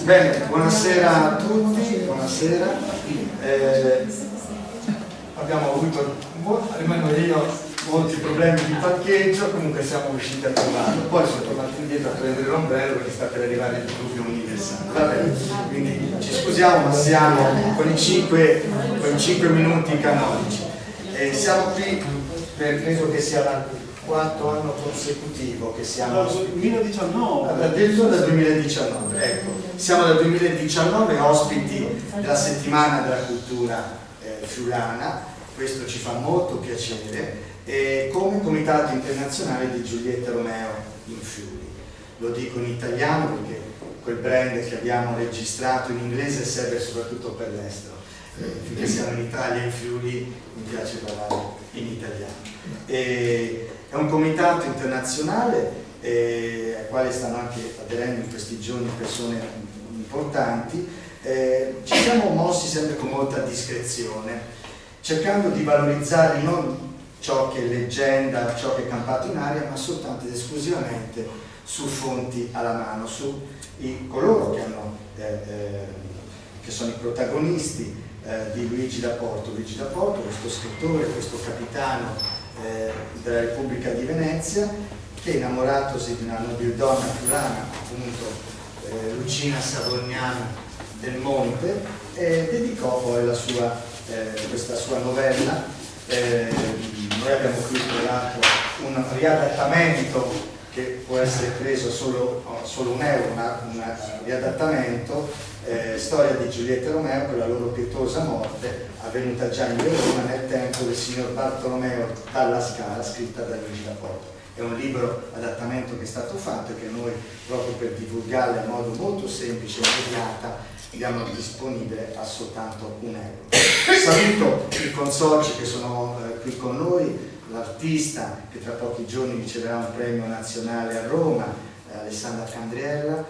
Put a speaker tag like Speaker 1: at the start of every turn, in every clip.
Speaker 1: Bene, buonasera a tutti, buonasera. Abbiamo avuto, almeno io, molti problemi di parcheggio, comunque siamo riusciti a trovarlo. Poi sono tornato indietro a prendere l'ombrello perché sta per arrivare il diluvio universale. Va bene, quindi ci scusiamo, ma siamo con i 5 minuti canonici. Siamo qui per, credo che sia la quarto anno consecutivo che siamo
Speaker 2: 2019
Speaker 1: addirittura dal 2019, ecco, siamo dal 2019 ospiti della settimana della cultura friulana. Questo ci fa molto piacere, come Comitato Internazionale di Giulietta Romeo in Friuli. Lo dico in italiano perché quel brand che abbiamo registrato in inglese serve soprattutto per l'estero. Finché siamo in Italia e in Friuli mi piace parlare in italiano. È un comitato internazionale al quale stanno anche aderendo in questi giorni persone importanti. Ci siamo mossi sempre con molta discrezione, cercando di valorizzare non ciò che è leggenda, ciò che è campato in aria, ma soltanto ed esclusivamente su fonti alla mano, su coloro che sono i protagonisti di Luigi da Porto. Luigi da Porto, questo scrittore, questo capitano della Repubblica di Venezia, che innamoratosi di una nobildonna friulana, appunto Lucina Savognana del Monte, dedicò poi questa sua novella. Noi abbiamo qui tra l'altro un riadattamento che può essere preso solo €1, un riadattamento, storia di Giulietta Romeo per la loro pietosa morte avvenuta già in Verona nel tempo del signor Bartolomeo dalla Scala, scritta da Luigi da Porto. È un libro adattamento che è stato fatto e che noi, proprio per divulgarlo in modo molto semplice e immediata, diamo disponibile a soltanto €1. Saluto i consorzi che sono qui con noi, l'artista che tra pochi giorni riceverà un premio nazionale a Roma, Alessandra Candriella.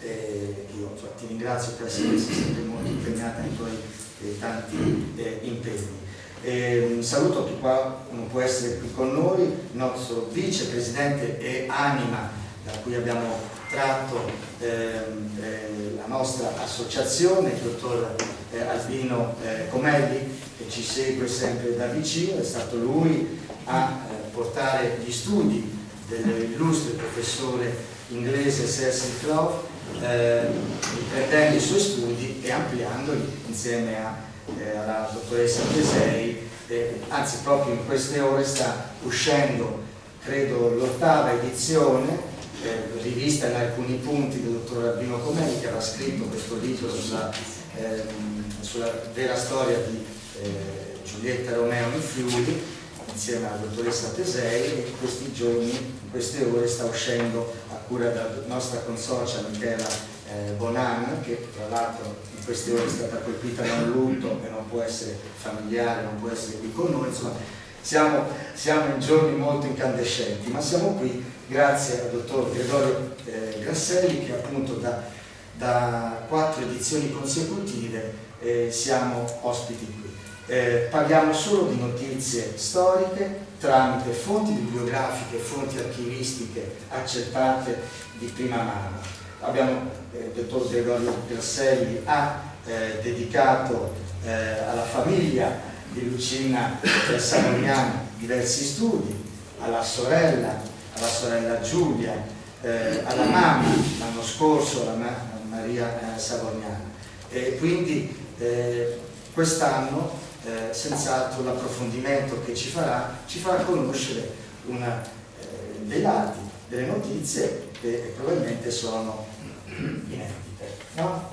Speaker 1: Io ti ringrazio per essere sempre molto impegnata nei tuoi tanti impegni. Un saluto a chi qua non può essere qui con noi, il nostro vicepresidente e anima da cui abbiamo tratto la nostra associazione, il dottor Albino Comelli, che ci segue sempre da vicino. È stato lui a portare gli studi dell'illustre professore inglese Cecil Clough, riprendendo i suoi studi e ampliandoli insieme alla dottoressa Tesei. Anzi, proprio in queste ore sta uscendo, credo, l'8ª edizione, rivista in alcuni punti del dottor Albino Comelli, che aveva scritto questo libro sulla vera storia di Giulietta Romeo in Friuli, insieme alla dottoressa Tesei, e in questi giorni, in queste ore, sta uscendo a cura della nostra consorcia Michela Bonan, che tra l'altro in queste ore è stata colpita da un lutto e non può essere familiare, non può essere qui con noi. Insomma, siamo in giorni molto incandescenti, ma siamo qui grazie al dottor Gregorio Grasselli, che appunto da 4 edizioni consecutive siamo ospiti qui. Parliamo solo di notizie storiche tramite fonti bibliografiche, fonti archivistiche accertate di prima mano. Il dottor Gregorio Grasselli ha dedicato alla famiglia di Lucina Savognana diversi studi, alla sorella Giulia, alla mamma l'anno scorso, la Maria Savognana, e quindi quest'anno senz'altro l'approfondimento che ci farà conoscere dei dati, delle notizie che probabilmente sono inedite, no?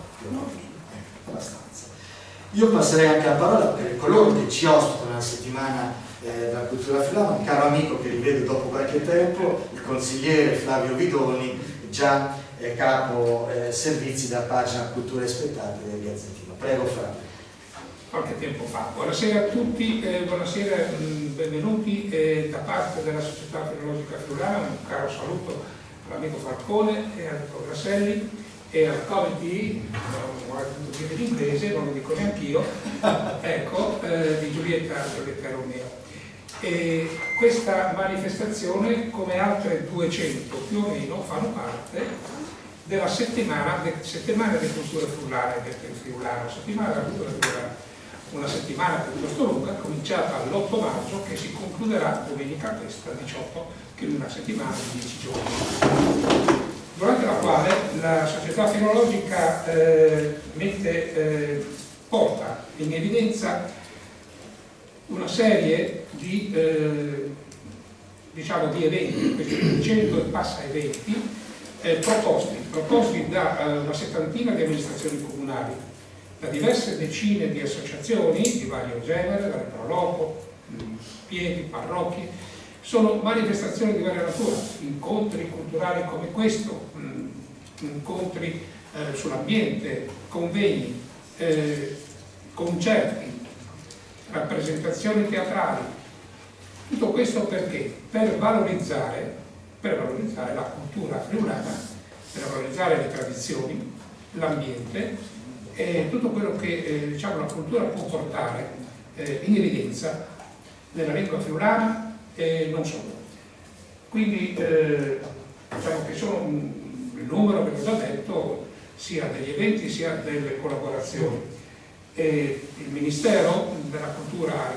Speaker 1: Abbastanza. Io passerei anche la parola per coloro che ci ospitano nella settimana della cultura friulana, un caro amico che rivedo dopo qualche tempo, il consigliere Flavio Vidoni, già capo servizi della pagina Cultura e Spettacoli del Gazzettino. Prego Flavio.
Speaker 3: Qualche tempo fa. Buonasera a tutti, buonasera, benvenuti da parte della Società Filologica Friulana. Un caro saluto all'amico Falcone e all'amico Grasselli e al committee, non vorrei dire in inglese, non lo dico neanch'io, ecco, di Giulietta Romeo. E questa manifestazione, come altre 200 più o meno, fanno parte della settimana di cultura friulana del Friulano, settimana della cultura friulana, una settimana piuttosto lunga, cominciata l'8 maggio, che si concluderà domenica questa 18, che è una settimana di 10 giorni, durante la quale la Società Filologica porta in evidenza una serie di eventi, questi 100 e passa eventi, proposti da una settantina di amministrazioni comunali, da diverse decine di associazioni di vario genere, dalle Proloco, piedi, parrocchie. Sono manifestazioni di varia natura, incontri culturali come questo, incontri sull'ambiente, convegni, concerti, rappresentazioni teatrali. Tutto questo perché? Per valorizzare la cultura friulana, per valorizzare le tradizioni, l'ambiente e tutto quello che la cultura può portare in evidenza nella lingua friulana e non solo. Quindi diciamo che sono il numero che vi ho già detto sia degli eventi sia delle collaborazioni. E il Ministero della Cultura ha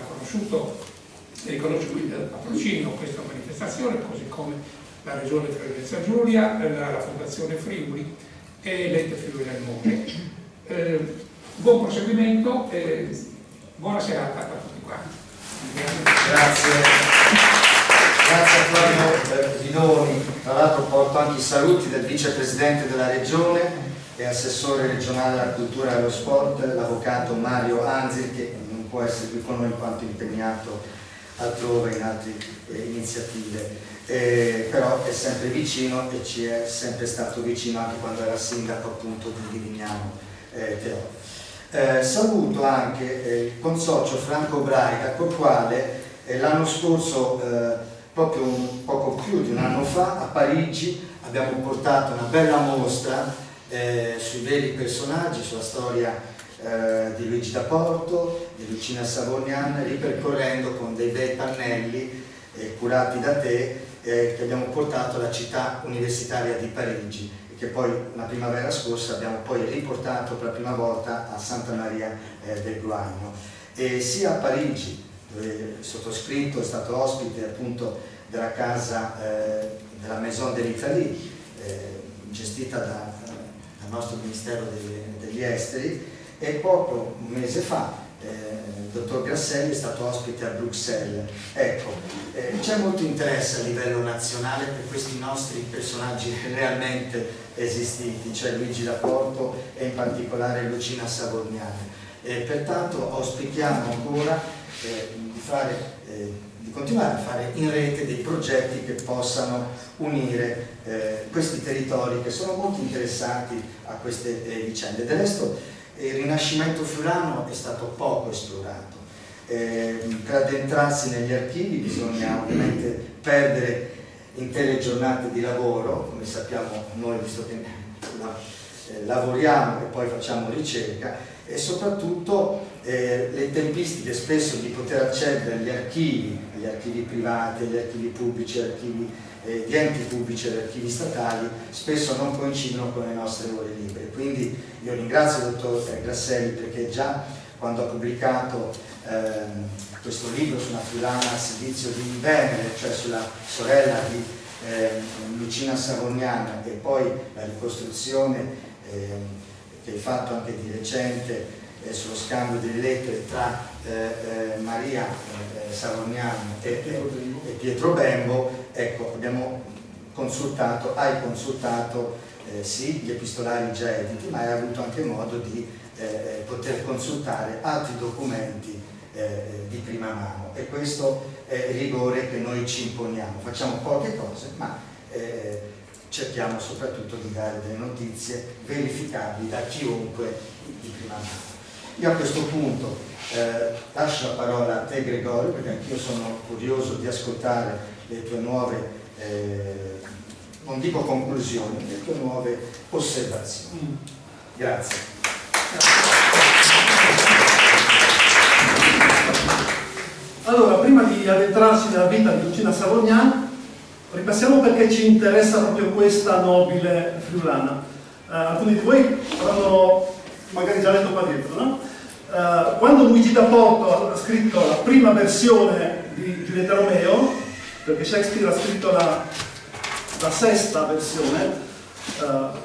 Speaker 3: riconosce quindi il patrocinio a questa manifestazione, così come la Regione Friuli-Venezia Giulia, la Fondazione Friuli e l'Ente Friuli del Monte. Buon proseguimento e buona serata a tutti quanti.
Speaker 1: Grazie a Flavio Vidoni. Tra l'altro porto anche i saluti del vicepresidente della Regione e assessore regionale alla cultura e allo sport, l'avvocato Mario Anzil, che non può essere qui con noi in quanto impegnato altrove in altre iniziative, però è sempre vicino e ci è sempre stato vicino anche quando era sindaco appunto di Livignano Teò. Saluto anche il consorzio Franco Braga, col quale l'anno scorso, proprio poco più di un anno fa, a Parigi abbiamo portato una bella mostra sui veri personaggi, sulla storia di Luigi da Porto, di Lucina Savognan, ripercorrendo con dei bei pannelli curati da te che abbiamo portato alla città universitaria di Parigi e che poi la primavera scorsa abbiamo poi riportato per la prima volta a Santa Maria del Guagno. E sia a Parigi, dove il sottoscritto è stato ospite appunto della casa della Maison de l'Italie, gestita dal nostro Ministero degli Esteri, e proprio un mese fa il dottor Grasselli è stato ospite a Bruxelles. Ecco, c'è molto interesse a livello nazionale per questi nostri personaggi realmente esistiti, cioè Luigi da Porto e in particolare Lucina Savognan. Pertanto auspichiamo ancora di continuare a fare in rete dei progetti che possano unire questi territori che sono molto interessati a queste vicende. Del resto il Rinascimento friulano è stato poco esplorato. Per addentrarsi negli archivi bisogna ovviamente perdere intere giornate di lavoro, come sappiamo noi, visto che lavoriamo e poi facciamo ricerca, e soprattutto le tempistiche spesso di poter accedere agli archivi privati, agli archivi pubblici, agli archivi di enti pubblici e archivi statali spesso non coincidono con le nostre ore libere. Quindi io ringrazio il dottor Grasselli perché già quando ha pubblicato questo libro su una friulana al servizio di Venere, cioè sulla sorella di Lucina Savognan, e poi la ricostruzione che hai fatto anche di recente sullo scambio delle lettere tra Maria Savognan e Pietro Bembo, ecco, hai consultato sì gli epistolari già editi, ma hai avuto anche modo di poter consultare altri documenti di prima mano, e questo è il rigore che noi ci imponiamo. Facciamo poche cose, ma cerchiamo soprattutto di dare delle notizie verificabili da chiunque di prima mano. Io a questo punto lascio la parola a te, Gregorio, perché anch'io sono curioso di ascoltare le tue nuove, non dico conclusioni, le tue nuove osservazioni. Grazie.
Speaker 2: Allora, prima di addentrarsi nella vita di Lucina Savognan, ripassiamo perché ci interessa proprio questa nobile friulana. alcuni di voi avranno magari già letto qua dietro, no? Quando Luigi da Porto ha scritto la prima versione di Giulietta Romeo, perché Shakespeare ha scritto la sesta versione,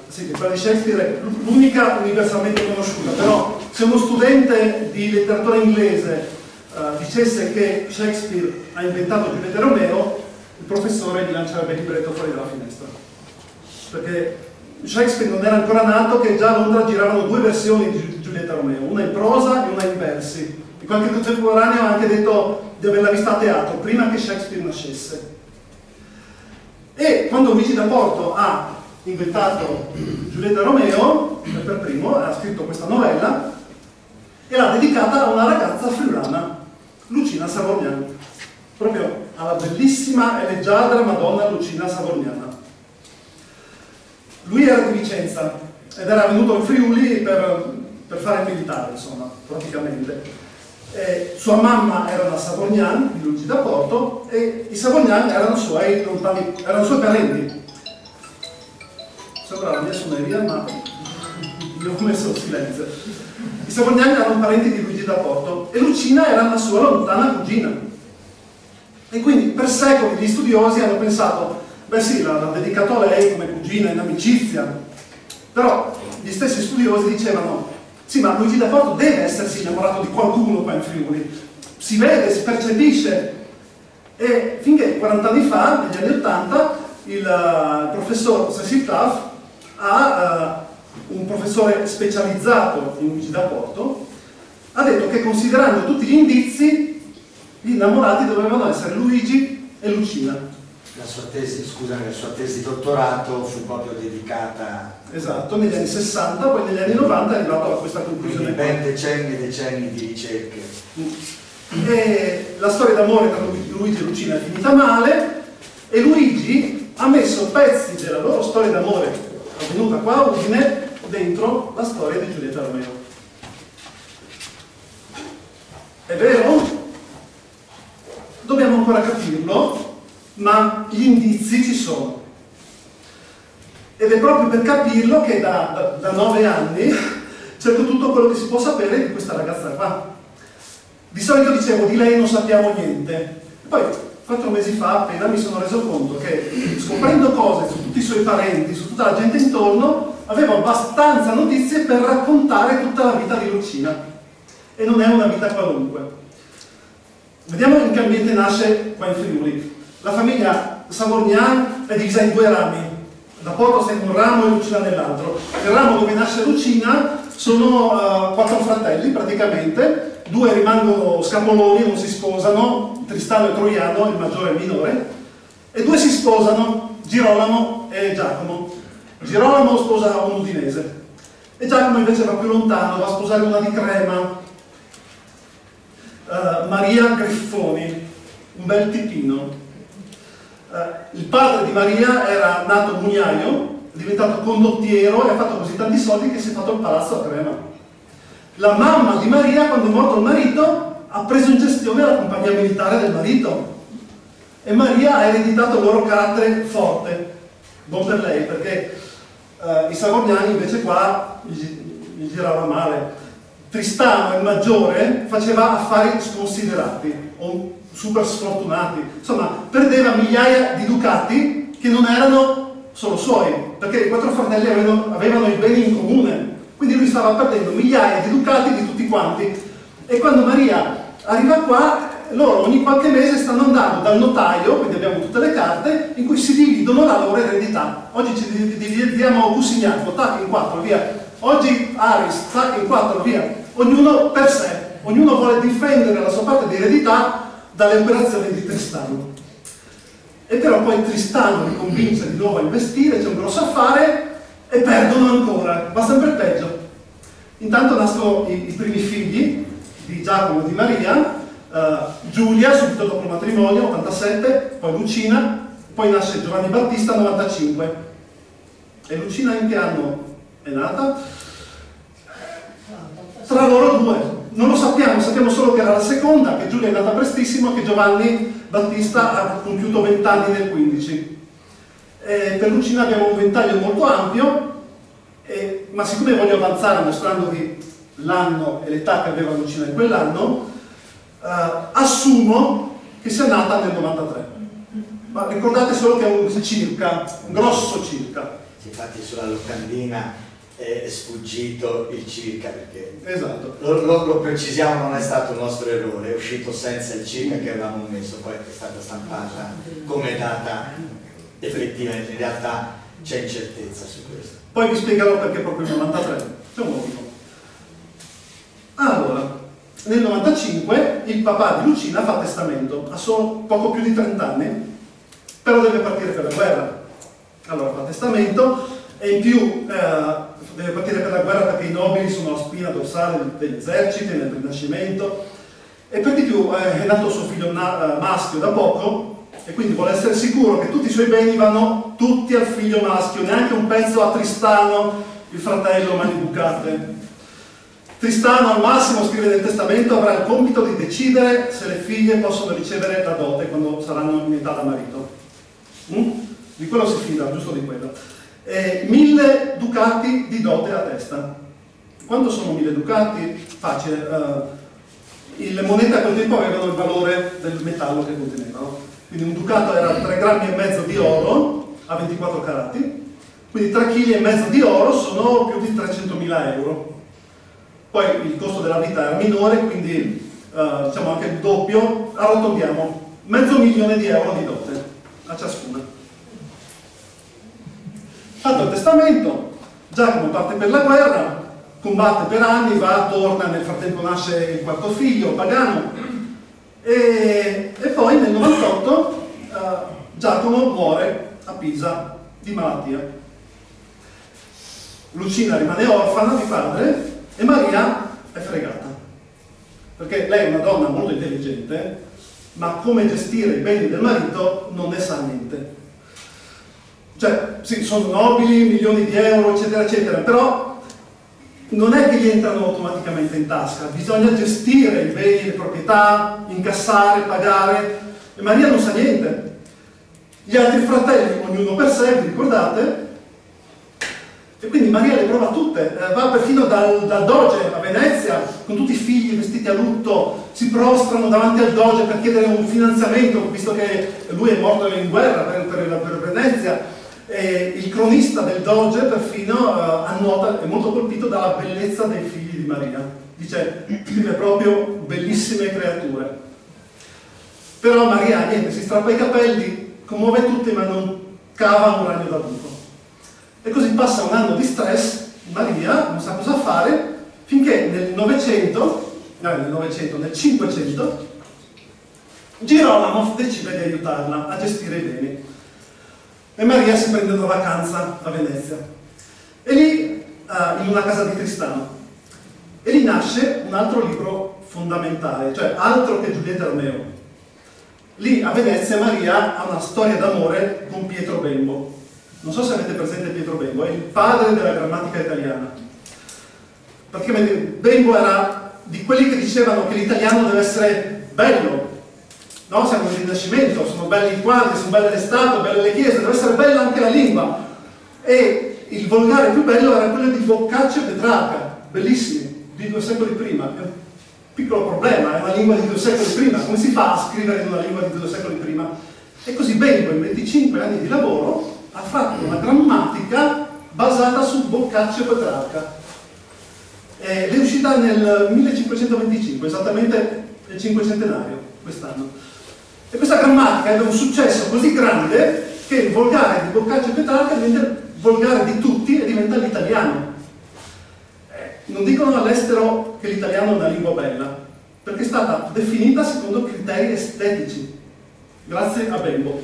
Speaker 2: sì, quella di Shakespeare è l'unica universalmente conosciuta, però se uno studente di letteratura inglese dicesse che Shakespeare ha inventato Giulietta Romeo, il professore gli lancerebbe il libretto fuori dalla finestra, perché Shakespeare non era ancora nato che già a Londra giravano due versioni di Giulietta Romeo, una in prosa e una in versi, e qualche contemporaneo ha anche detto di averla vista a teatro prima che Shakespeare nascesse. E quando Luigi da Porto ha inventato Giulietta Romeo per primo, ha scritto questa novella e l'ha dedicata a una ragazza friulana, Lucina Savorgnan, proprio alla bellissima e leggiadra Madonna Lucina Savorgnan. Lui era di Vicenza ed era venuto in Friuli per fare il militare, insomma, praticamente. Sua mamma era una Savorgnan, di Luigi da Porto, e i Savorgnan erano suoi lontani, erano suoi parenti. Sembra la mia suoneria, ma io ho messo il silenzio. I Savorgnan erano parenti di Luigi da Porto e Lucina era una sua lontana cugina. E quindi per secoli gli studiosi hanno pensato, beh sì, l'ha dedicato a lei come cugina in amicizia, però gli stessi studiosi dicevano, sì, ma Luigi da Porto deve essersi innamorato di qualcuno qua in Friuli, si vede, si percepisce. E finché 40 anni fa, negli anni 80, il professor Cecil Taff, un professore specializzato in Luigi da Porto, ha detto che considerando tutti gli indizi, gli innamorati dovevano essere Luigi e Lucina.
Speaker 1: La sua tesi, scusami, la sua tesi di dottorato fu proprio dedicata...
Speaker 2: Esatto, negli anni 60, poi negli anni 90 è arrivato a questa conclusione.
Speaker 1: Quindi ben decenni e decenni di ricerche.
Speaker 2: E la storia d'amore tra Luigi e Lucina è finita male e Luigi ha messo pezzi della loro storia d'amore avvenuta qua a Udine dentro la storia di Giulietta Romeo. È vero? Dobbiamo ancora capirlo, ma gli indizi ci sono. Ed è proprio per capirlo che da 9 anni cerco tutto quello che si può sapere di questa ragazza qua. Di solito dicevo, di lei non sappiamo niente. Poi, 4 mesi fa, appena mi sono reso conto che, scoprendo cose su tutti i suoi parenti, su tutta la gente intorno, avevo abbastanza notizie per raccontare tutta la vita di Lucina. E non è una vita qualunque. Vediamo in che ambiente nasce qua in Friuli. La famiglia Savorgnan è divisa in 2 rami. Da Porto sta in un ramo e Lucina nell'altro. Il ramo dove nasce Lucina sono 4 fratelli praticamente, 2 rimangono scapoloni, non si sposano, Tristano e Troiano, il maggiore e il minore, e 2 si sposano, Girolamo e Giacomo. Girolamo sposa un udinese e Giacomo invece va più lontano, va a sposare una di Crema, Maria Griffoni, un bel tipino. Il padre di Maria era nato mugnaio, è diventato condottiero e ha fatto così tanti soldi che si è fatto il palazzo a Crema. La mamma di Maria, quando è morto il marito, ha preso in gestione la compagnia militare del marito e Maria ha ereditato il loro carattere forte. Buon per lei, perché i Savorgnan invece qua gli girava male. Tristano, il maggiore, faceva affari sconsiderati o super sfortunati, insomma perdeva migliaia di ducati che non erano solo suoi, perché i 4 fratelli avevano i beni in comune, quindi lui stava perdendo migliaia di ducati di tutti quanti. E quando Maria arriva qua, loro ogni qualche mese stanno andando dal notaio, quindi abbiamo tutte le carte, in cui si dividono la loro eredità. Oggi ci dividiamo Cusignacco, tac, in 4, via. Oggi Aris, tac, in 4, via. Ognuno per sé, ognuno vuole difendere la sua parte di eredità dalle operazioni di Tristano. E però poi Tristano li convince di nuovo a investire, c'è un grosso affare e perdono ancora, va sempre peggio. Intanto nascono i primi figli di Giacomo e di Maria, Giulia subito dopo il matrimonio, 87, poi Lucina, poi nasce Giovanni Battista, 95. E Lucina in che anno è nata? Tra loro 2. Non lo sappiamo, sappiamo solo che era la seconda, che Giulia è nata prestissimo e che Giovanni Battista ha compiuto 20 anni nel 15. Per Lucina abbiamo un ventaglio molto ampio e ma siccome voglio avanzare mostrandovi l'anno e l'età che aveva Lucina in quell'anno, assumo che sia nata nel 93. Ma ricordate solo che è un circa, un grosso circa.
Speaker 1: Infatti sulla locandina è sfuggito il circa, perché
Speaker 2: esatto.
Speaker 1: Lo precisiamo, non è stato un nostro errore, è uscito senza il circa che avevamo messo, poi è stata stampata come data effettivamente, in realtà c'è incertezza su questo.
Speaker 2: Poi vi spiegherò perché proprio il 93, c'è un motivo. Allora, nel 95 il papà di Lucina fa testamento, ha solo poco più di 30 anni, però deve partire per la guerra. Allora fa testamento e in più deve partire per la guerra perché i nobili sono la spina dorsale degli eserciti nel Rinascimento, e per di più è nato suo figlio maschio da poco, e quindi vuole essere sicuro che tutti i suoi beni vanno tutti al figlio maschio, neanche un pezzo a Tristano, il fratello Maleducate. Tristano al massimo, scrive nel testamento, avrà il compito di decidere se le figlie possono ricevere la dote quando saranno in età da marito. Di quello si fida, giusto di quello. 1000 ducati di dote a testa. Quanto sono 1000 ducati? Facile. Le monete a quel tempo avevano il valore del metallo che contenevano. Quindi un ducato era 3,5 grammi di oro a 24 carati, quindi 3,5 kg di oro sono più di 300.000 euro. Poi il costo della vita era minore, quindi diciamo anche il doppio, arrotondiamo, 500.000 euro di dote a ciascuna. Fatto il testamento, Giacomo parte per la guerra, combatte per anni, va, torna, nel frattempo nasce il quarto figlio, Pagano, e poi nel 98 Giacomo muore a Pisa di malattia. Lucina rimane orfana di padre e Maria è fregata, perché lei è una donna molto intelligente, ma come gestire i beni del marito non ne sa niente. Cioè, sì, sono nobili, milioni di euro, eccetera, eccetera, però non è che gli entrano automaticamente in tasca, bisogna gestire i beni, le proprietà, incassare, pagare, e Maria non sa niente. Gli altri fratelli, ognuno per sé, vi ricordate? E quindi Maria le prova tutte, va perfino dal doge a Venezia, con tutti i figli vestiti a lutto, si prostrano davanti al doge per chiedere un finanziamento, visto che lui è morto in guerra per Venezia. E il cronista del doge perfino annota, è molto colpito dalla bellezza dei figli di Maria. Dice, scrive proprio bellissime creature. Però Maria, niente, si strappa i capelli, commuove tutti ma non cava un ragno da buco. E così passa un anno di stress, Maria non sa cosa fare, finché nel 500, Girolamo decide di aiutarla a gestire i beni. E Maria si prende una vacanza a Venezia. E lì, in una casa di Tristano. E lì nasce un altro libro fondamentale, cioè altro che Giulietta e Romeo. Lì a Venezia Maria ha una storia d'amore con Pietro Bembo. Non so se avete presente Pietro Bembo, è il padre della grammatica italiana. Praticamente Bembo era di quelli che dicevano che l'italiano deve essere bello. No, siamo nel Rinascimento, sono belli i quadri, sono belle le statue, belle le chiese, deve essere bella anche la lingua. E il volgare più bello era quello di Boccaccio e Petrarca, bellissimi, di 2 secoli prima. È un piccolo problema, è una lingua di 2 secoli prima, come si fa a scrivere in una lingua di 2 secoli prima? E così Bembo, in 25 anni di lavoro, ha fatto una grammatica basata su Boccaccio e Petrarca. È uscita nel 1525, esattamente il 500° quest'anno. E questa grammatica ebbe un successo così grande che il volgare di Boccaccio e Petrarca diventa il volgare di tutti e diventa l'italiano. Non dicono all'estero che l'italiano è una lingua bella, perché è stata definita secondo criteri estetici, grazie a Bembo.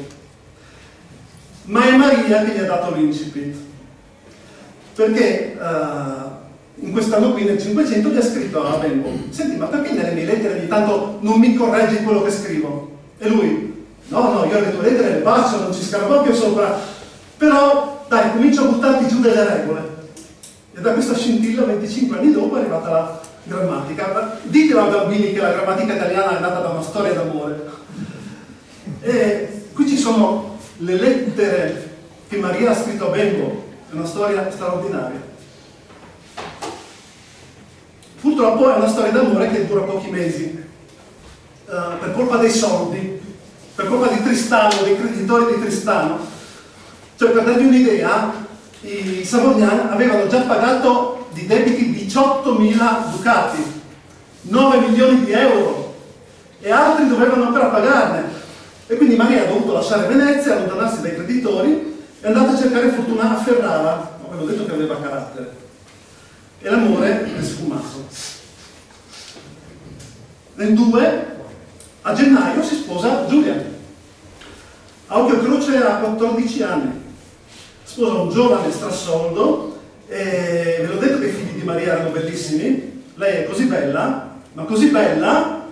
Speaker 2: Ma è Maria che gli ha dato l'incipit, perché in quest'anno qui nel 500 gli ha scritto a Bembo: senti, ma perché nelle mie lettere ogni tanto non mi correggi quello che scrivo? E lui: no, io le tue lettere le bacio, non ci scarabocchio sopra, però dai, comincio a buttarti giù delle regole. E da questa scintilla 25 anni dopo è arrivata la grammatica. Ditelo ai bambini che la grammatica italiana è nata da una storia d'amore. E qui ci sono le lettere che Maria ha scritto a Bembo, è una storia straordinaria. Purtroppo è una storia d'amore che dura pochi mesi, per colpa dei soldi, per colpa di Tristano, dei creditori di Tristano. Cioè, per darvi un'idea, i Savognani avevano già pagato di debiti 18.000 ducati, 9 milioni di euro, e altri dovevano ancora pagarne. E quindi Maria ha dovuto lasciare Venezia, allontanarsi dai creditori, e è andata a cercare fortuna a Ferrara. Avevo detto che aveva carattere. E l'amore è sfumato. Nel 2, a gennaio, si sposa Giulia. A occhio e croce ha 14 anni. Sposa un giovane strasoldo, e ve l'ho detto che i figli di Maria erano bellissimi. Lei è così bella, ma così bella,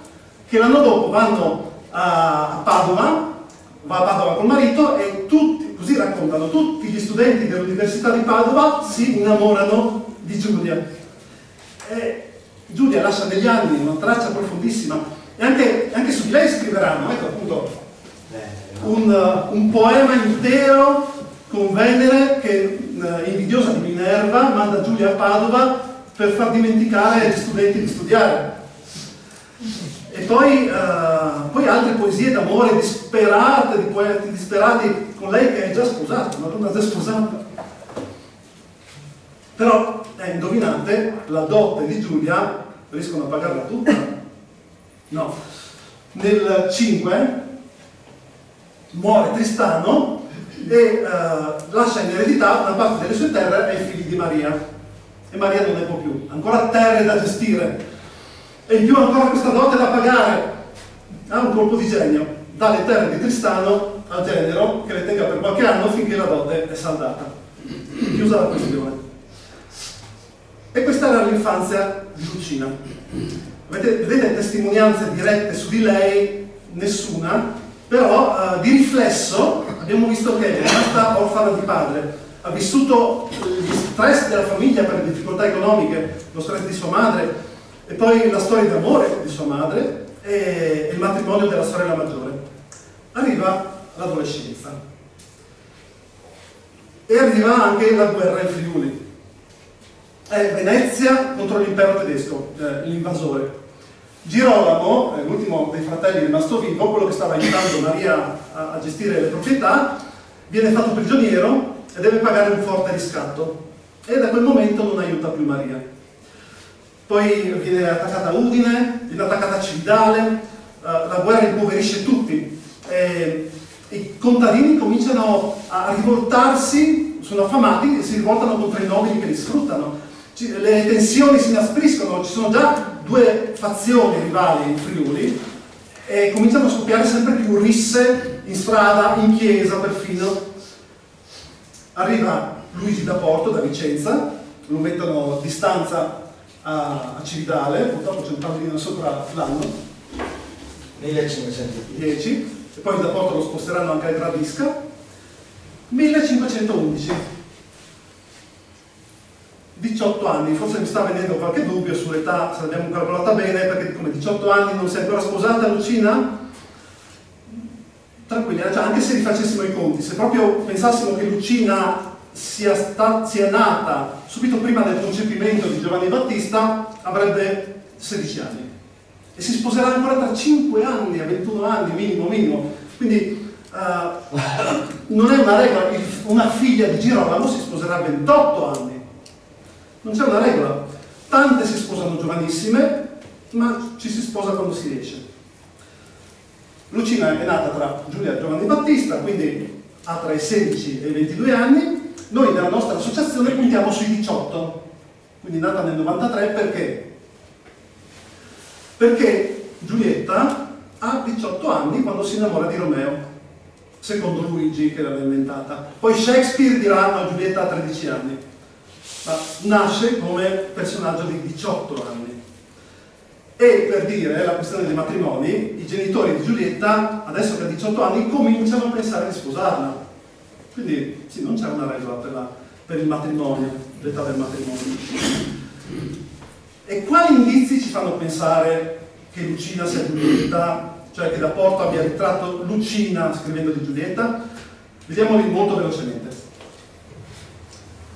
Speaker 2: che l'anno dopo vanno a Padova, va a Padova col marito, e tutti, così raccontano, tutti gli studenti dell'Università di Padova si innamorano di Giulia. E Giulia lascia negli anni una traccia profondissima, e anche su di lei scriveranno, ecco appunto, un poema intero con Venere che, invidiosa di Minerva, manda Giulia a Padova per far dimenticare agli studenti di studiare. E poi altre poesie d'amore disperate, di poeti disperati con lei che è già sposata, una donna già sposata. Però, indovinate, la dote di Giulia riescono a pagarla tutta? No. Nel 5 muore Tristano e lascia in eredità una parte delle sue terre ai figli di Maria. E Maria non ne può più, ancora terre da gestire. E in più ancora questa dote da pagare. Ha un colpo di genio, dà le terre di Tristano al genero che le tenga per qualche anno finché la dote è saldata. Chiusa la questione. E questa era l'infanzia di Lucina. Vedete testimonianze dirette su di lei? Nessuna, però di riflesso abbiamo visto che è nata orfana di padre, ha vissuto gli stress della famiglia per le difficoltà economiche, lo stress di sua madre, e poi la storia d'amore di sua madre e il matrimonio della sorella maggiore. Arriva l'adolescenza e arriva anche la guerra in Friuli. È Venezia contro l'impero tedesco, l'invasore. Girolamo, l'ultimo dei fratelli rimasto vivo, quello che stava aiutando Maria a gestire le proprietà, viene fatto prigioniero e deve pagare un forte riscatto. E da quel momento non aiuta più Maria. Poi viene attaccata a Udine, viene attaccata a Cividale, la guerra impoverisce tutti. I contadini cominciano a rivoltarsi, sono affamati e si rivoltano contro i nobili che li sfruttano. Le tensioni si inaspriscono, ci sono già 2 fazioni rivali in Friuli e cominciano a scoppiare sempre più risse in strada, in chiesa perfino. Arriva Luigi da Porto, da Vicenza, lo mettono a distanza a Cividale, purtroppo c'è un tavolino sopra l'anno, 1510, e poi da Porto lo sposteranno anche a Gradisca, 1511. 18 anni, forse mi sta venendo qualche dubbio sull'età, se l'abbiamo calcolata bene, perché come 18 anni non sei ancora sposata, Lucina? Tranquilli, cioè, anche se rifacessimo i conti, se proprio pensassimo che Lucina sia nata subito prima del concepimento di Giovanni Battista, avrebbe 16 anni. E si sposerà ancora tra 5 anni a 21 anni, minimo. Quindi non è una regola, una figlia di Girolamo si sposerà a 28 anni. Non c'è una regola. Tante si sposano giovanissime, ma ci si sposa quando si riesce. Lucina è nata tra Giulia e Giovanni Battista, quindi ha tra i 16 e i 22 anni. Noi nella nostra associazione puntiamo sui 18, quindi nata nel 93, perché? Perché Giulietta ha 18 anni quando si innamora di Romeo, secondo Luigi che l'aveva inventata. Poi Shakespeare dirà no, Giulietta ha 13 anni. Ma nasce come personaggio di 18 anni. E per dire la questione dei matrimoni, i genitori di Giulietta, adesso che ha 18 anni, cominciano a pensare di sposarla. Quindi sì, non c'è una regola per il matrimonio, l'età del matrimonio. E quali indizi ci fanno pensare che Lucina sia Giulietta, cioè che da Porto abbia ritratto Lucina scrivendo di Giulietta? Vediamoli molto velocemente.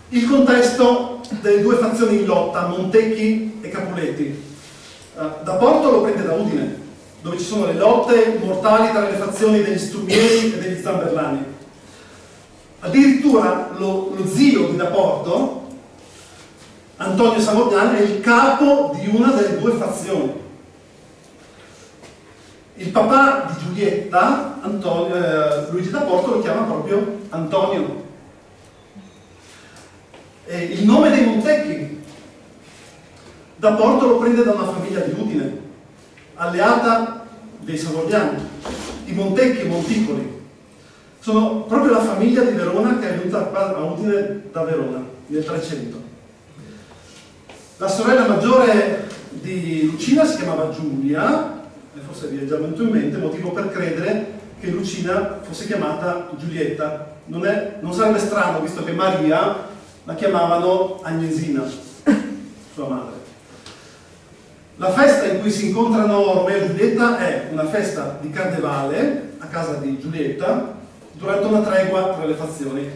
Speaker 2: Il contesto delle due fazioni in lotta, Montecchi e Capuletti. Da Porto lo prende da Udine, dove ci sono le lotte mortali tra le fazioni degli Sturmieri e degli Zamberlani. Addirittura lo zio di Da Porto, Antonio Savognan, è il capo di una delle due fazioni. Il papà di Giulietta, Luigi Da Porto, lo chiama proprio Antonio. E il nome dei Montecchi, Da Porto lo prende da una famiglia di Udine, alleata dei Savogliani. I Montecchi e Monticoli sono proprio la famiglia di Verona che è venuta a Udine da Verona nel 300. La sorella maggiore di Lucina si chiamava Giulia, e forse vi è già venuto in mente, motivo per credere che Lucina fosse chiamata Giulietta. Non sarebbe strano, visto che Maria la chiamavano Agnesina, sua madre. La festa in cui si incontrano Romeo e Giulietta è una festa di carnevale a casa di Giulietta durante una tregua tra le fazioni.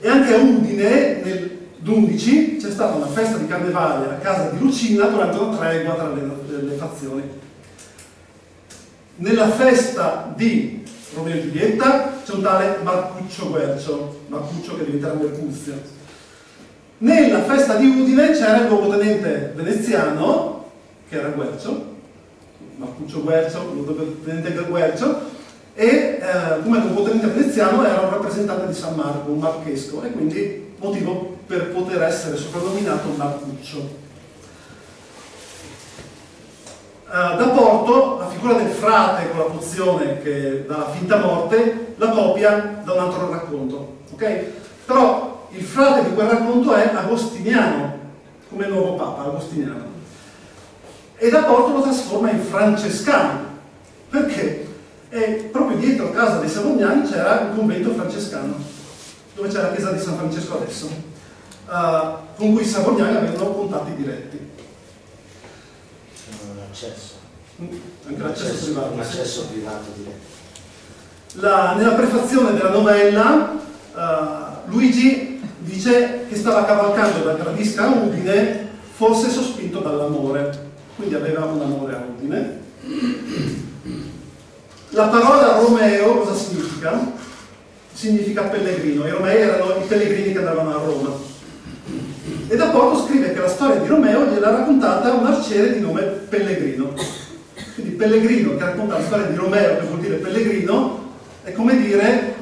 Speaker 2: E anche a Udine, nel 11, c'è stata una festa di carnevale a casa di Lucina durante una tregua tra le fazioni. Nella festa di Romeo e Giulietta c'è un tale Marcuccio Guercio, Marcuccio che diventerà Mercuzio. Nella festa di Udine c'era il luogotenente veneziano, che era Guercio, Marcuccio Guercio, luogotenente Guercio, e come luogotenente veneziano era un rappresentante di San Marco, un marchesco, e quindi motivo per poter essere soprannominato Marcuccio. Da Porto, la figura del frate con la pozione che dà la finta morte, la copia da un altro racconto, ok? Però il frate di quel racconto è agostiniano, come nuovo papa, agostiniano. E Da Porto lo trasforma in francescano, perché proprio dietro casa dei Savognani c'era il convento francescano, dove c'è la chiesa di San Francesco adesso, con cui i Savognani avevano contatti diretti. Anche l'accesso privato.
Speaker 1: Un accesso privato diretto.
Speaker 2: Nella prefazione della novella Luigi dice che stava cavalcando da Gradisca a Udine, forse sospinto dall'amore, quindi aveva un amore a Udine. La parola Romeo cosa significa? Significa pellegrino. I Romei erano i pellegrini che andavano a Roma. E Da Porto scrive che la storia di Romeo gliel'ha raccontata un arciere di nome Pellegrino. Quindi Pellegrino che racconta la storia di Romeo, che vuol dire pellegrino, è come dire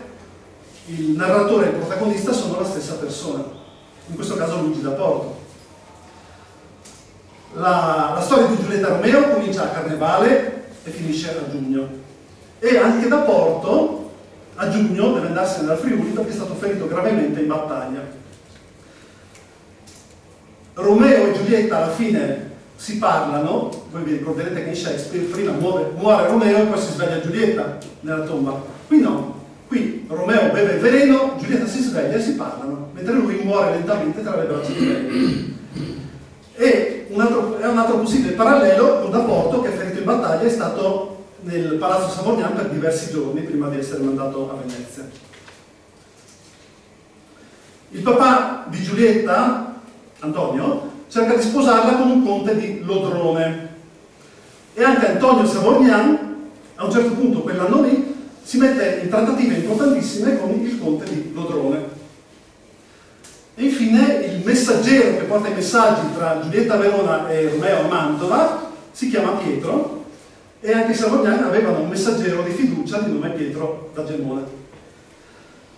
Speaker 2: il narratore e il protagonista sono la stessa persona, in questo caso Luigi Da Porto. La storia di Giulietta Romeo comincia a Carnevale e finisce a giugno, e anche Da Porto a giugno deve andarsene dal Friuli perché è stato ferito gravemente in battaglia. Romeo e Giulietta alla fine si parlano, voi vi ricorderete che in Shakespeare prima muore Romeo e poi si sveglia Giulietta nella tomba. Qui no, qui Romeo beve il veleno, Giulietta si sveglia e si parlano, mentre lui muore lentamente tra le braccia di lei. E un altro possibile parallelo con Da Porto, che è ferito in battaglia, è stato nel Palazzo Savognan per diversi giorni prima di essere mandato a Venezia. Il papà di Giulietta, Antonio, cerca di sposarla con un conte di Lodrone, e anche Antonio Savognan a un certo punto quell'anno lì si mette in trattative importantissime con il conte di Lodrone. E infine il messaggero che porta i messaggi tra Giulietta a Verona e Romeo a Mantova si chiama Pietro, e anche i Savognan avevano un messaggero di fiducia di nome Pietro da Gemona.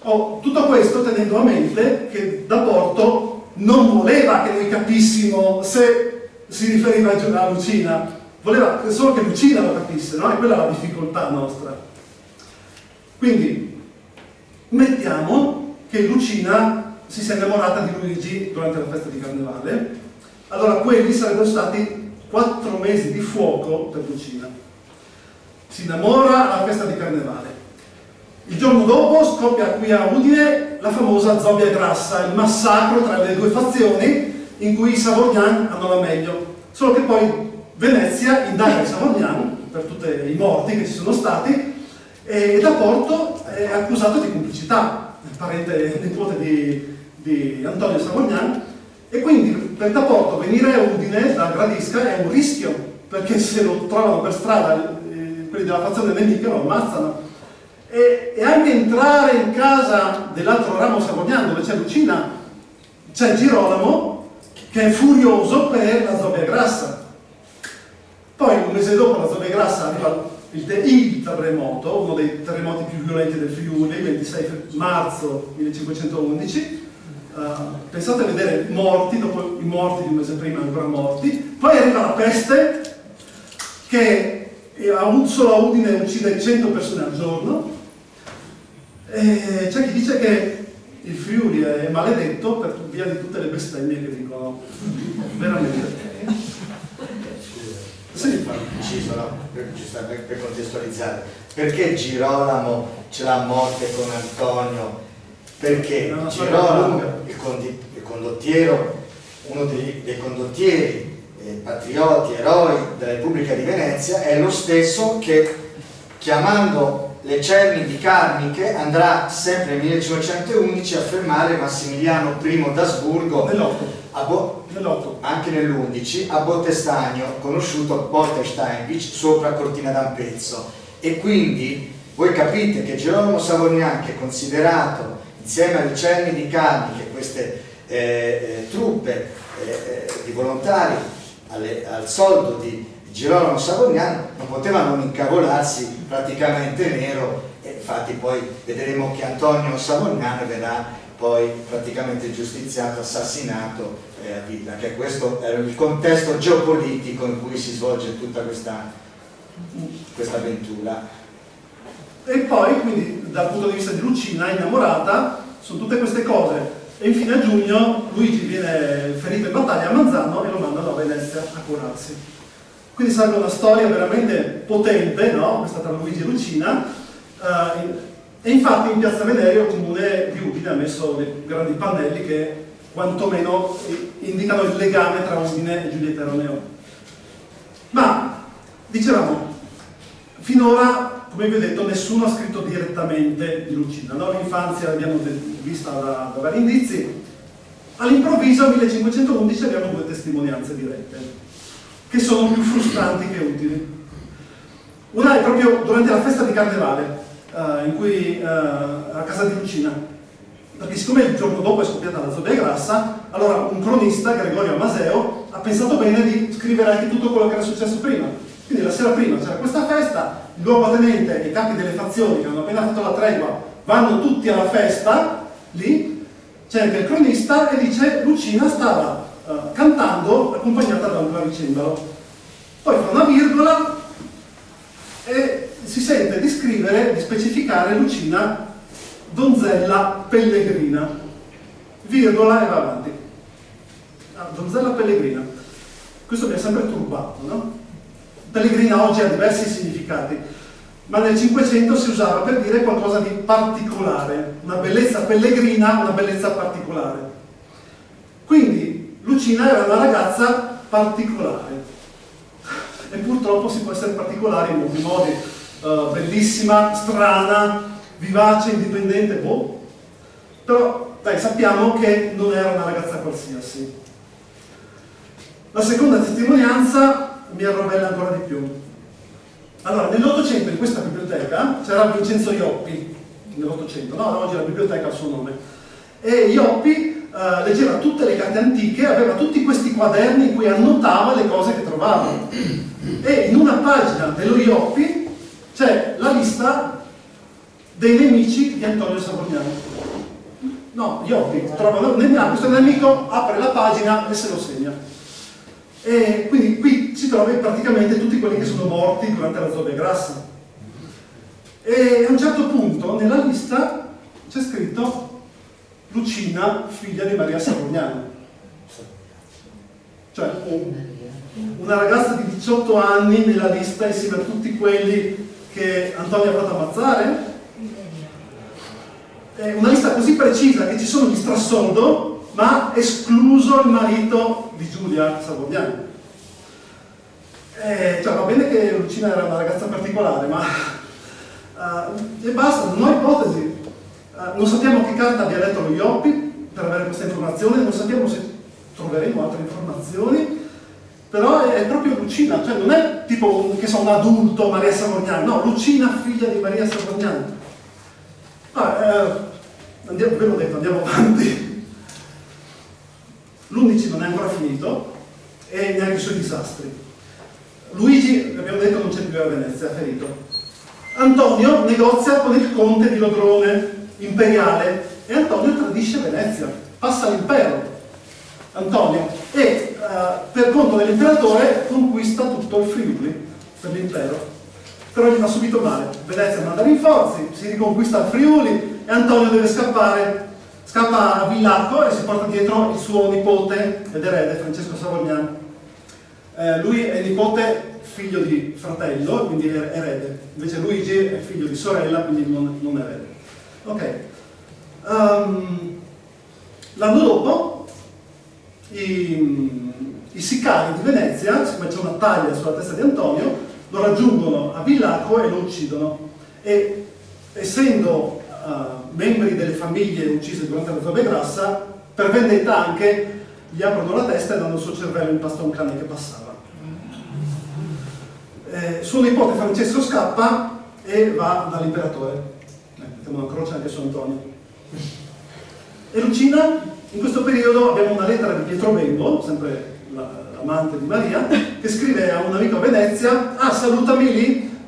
Speaker 2: Tutto questo tenendo a mente che Da Porto non voleva che noi capissimo se si riferiva a Lucina, voleva solo che Lucina lo capisse, no? E quella è la difficoltà nostra. Quindi mettiamo che Lucina si sia innamorata di Luigi durante la festa di Carnevale, allora quelli sarebbero stati 4 mesi di fuoco per Lucina. Si innamora alla festa di Carnevale. Il giorno dopo scoppia qui a Udine la famosa Zobbia Grassa, il massacro tra le due fazioni in cui i Savognan hanno la meglio. Solo che poi Venezia indaga i Savognan per tutti i morti che ci sono stati, e Da Porto è accusato di complicità, il parente nipote di Antonio Savognan, E quindi per Porto venire a Udine da Gradisca è un rischio, perché se lo trovano per strada quelli della fazione nemica lo ammazzano. E anche entrare in casa dell'altro ramo savognano, dove c'è Lucina, c'è Girolamo che è furioso per la Zobbia Grassa. Poi un mese dopo la Zobbia Grassa arriva il terremoto, uno dei terremoti più violenti del Friuli, il 26 marzo 1511. Pensate a vedere morti, dopo i morti di un mese prima ancora morti. Poi arriva la peste che solo a Udine uccide 100 persone al giorno. E c'è chi dice che il Friuli è maledetto per via di tutte le bestemmie che dicono. Veramente. Sì,
Speaker 1: inciso, no? Per contestualizzare, perché Girolamo ce l'ha a morte con Antonio? Perché Girolamo, il condottiero, uno dei condottieri, patrioti, eroi della Repubblica di Venezia, è lo stesso che, chiamando le Cernidi Carniche, andrà sempre nel 1511 a fermare Massimiliano I d'Asburgo anche nell'11 a Bottestagno, conosciuto Bottesteinwich, sopra Cortina d'Ampezzo. E quindi voi capite che Girolamo Savognan, che è considerato insieme alle Cernidi Carniche, queste truppe di volontari al soldo di Girolamo Savognan, non poteva non incavolarsi, praticamente nero. E infatti poi vedremo che Antonio Savognan verrà poi praticamente giustiziato, assassinato a vita, che questo è il contesto geopolitico in cui si svolge tutta questa avventura.
Speaker 2: E poi, quindi, dal punto di vista di Lucina, innamorata, sono tutte queste cose. E infine a giugno Luigi viene ferito in battaglia a Manzano e lo mandano a Venezia a curarsi. Quindi serve una storia veramente potente, no? Questa tra Luigi e Lucina. E infatti in Piazza Venerio il comune di Udine ha messo dei grandi pannelli che quantomeno indicano il legame tra Udine e Giulietta Romeo. Ma, dicevamo, finora, come vi ho detto, nessuno ha scritto direttamente di Lucina, no? L'infanzia l'abbiamo vista da vari indizi. All'improvviso, nel 1511, abbiamo due testimonianze dirette, che sono più frustranti che utili. Una è proprio durante la festa di Carnevale, in cui a casa di Lucina, perché siccome il giorno dopo è scoppiata la Zobbia Grassa, allora un cronista, Gregorio Amaseo, ha pensato bene di scrivere anche tutto quello che era successo prima. Quindi la sera prima c'era questa festa, il luogotenente e i capi delle fazioni che hanno appena fatto la tregua vanno tutti alla festa, lì c'è anche il cronista e dice Lucina stava cantando accompagnata da un clavicembalo. Poi fa una virgola e si sente di scrivere, di specificare Lucina donzella pellegrina, virgola e va avanti. Donzella pellegrina, questo mi ha sempre turbato, no? Pellegrina oggi ha diversi significati, ma nel Cinquecento si usava per dire qualcosa di particolare, una bellezza pellegrina, una bellezza particolare. Quindi Lucina era una ragazza particolare, e purtroppo si può essere particolari in molti modi. Bellissima, strana, vivace, indipendente, boh. Però dai, sappiamo che non era una ragazza qualsiasi. La seconda testimonianza mi arrovella ancora di più. Allora, nell'Ottocento in questa biblioteca c'era Vincenzo Ioppi, nell'Ottocento, no? Oggi la biblioteca ha il suo nome. E Ioppi leggeva tutte le carte antiche, aveva tutti questi quaderni in cui annotava le cose che trovava. E in una pagina dello Ioppi c'è la lista dei nemici di Antonio Savognano. No, Ioppi trova questo nemico, apre la pagina e se lo segna. E quindi qui si trovano praticamente tutti quelli che sono morti durante la Zobbia Grassa. E a un certo punto nella lista c'è scritto Lucina, figlia di Maria Savognano. Cioè una ragazza di 18 anni nella lista insieme a tutti quelli che Antonio ha fatto ammazzare. È una lista così precisa che ci sono gli strassoldo, ma escluso il marito di Giulia Savognano. Cioè, va bene che Lucina era una ragazza particolare, ma e basta, non ho ipotesi. Non sappiamo che carta abbia letto lo Ioppi per avere questa informazione, non sappiamo se troveremo altre informazioni, però è proprio Lucina, cioè non è tipo che sono un adulto Maria Savognani, no, Lucina figlia di Maria Savognani. Ve l'ho detto, andiamo avanti. L'11 non è ancora finito e neanche i suoi disastri. Luigi, abbiamo detto, non c'è più a Venezia, è ferito. Antonio negozia con il conte di Lodrone, imperiale, e Antonio tradisce Venezia, passa l'impero. Antonio, e per conto dell'imperatore conquista tutto il Friuli per l'impero. Però gli va subito male. Venezia manda rinforzi, si riconquista il Friuli e Antonio deve scappare. Scappa a Villacco e si porta dietro il suo nipote ed erede, Francesco Savognani. Lui è nipote, figlio di fratello, quindi è erede. Invece Luigi è figlio di sorella, quindi non erede. Ok. L'anno dopo i sicari di Venezia, siccome c'è una taglia sulla testa di Antonio, lo raggiungono a Villacco e lo uccidono. E essendo membri delle famiglie uccise durante la Zobbe Grassa, per vendetta anche gli aprono la testa e danno il suo cervello in pasto a un cane che passava. Suo nipote Francesco scappa e va dall'imperatore. Mettiamo una croce anche su Antonio. E Lucina, in questo periodo abbiamo una lettera di Pietro Bembo, sempre l'amante di Maria, che scrive a un amico a Venezia: salutami lì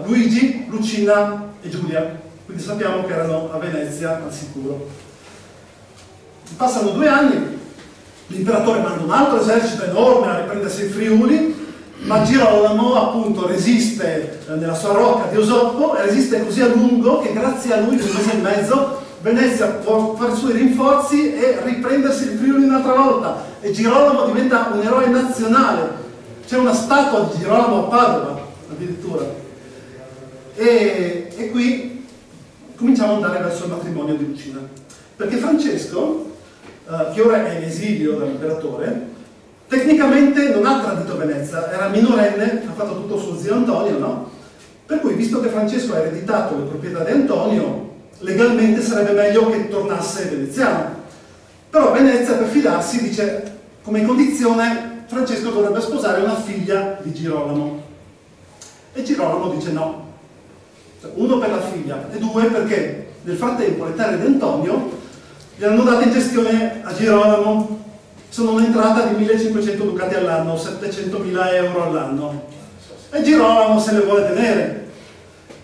Speaker 2: Luigi, Lucina e Giulia. Quindi sappiamo che erano a Venezia al sicuro. Passano 2 anni, l'imperatore manda un altro esercito enorme a riprendersi il Friuli, ma Girolamo appunto resiste nella sua rocca di Osoppo, e resiste così a lungo che grazie a lui, 1 mese e mezzo, Venezia può fare i suoi rinforzi e riprendersi il Friuli un'altra volta, e Girolamo diventa un eroe nazionale. C'è una statua di Girolamo a Padova addirittura, e qui cominciamo ad andare verso il matrimonio di Lucina, perché Francesco, che ora è in esilio dall'imperatore, tecnicamente non ha tradito Venezia, era minorenne, ha fatto tutto suo zio Antonio, no? Per cui, visto che Francesco ha ereditato le proprietà di Antonio, legalmente sarebbe meglio che tornasse veneziano. Però Venezia, per fidarsi, dice come condizione Francesco dovrebbe sposare una figlia di Girolamo. E Girolamo dice no. 1 per la figlia e 2 perché nel frattempo le terre di Antonio gli hanno date in gestione a Girolamo. Sono un'entrata di 1500 ducati all'anno, 700.000 euro all'anno, e Girolamo se le vuole tenere.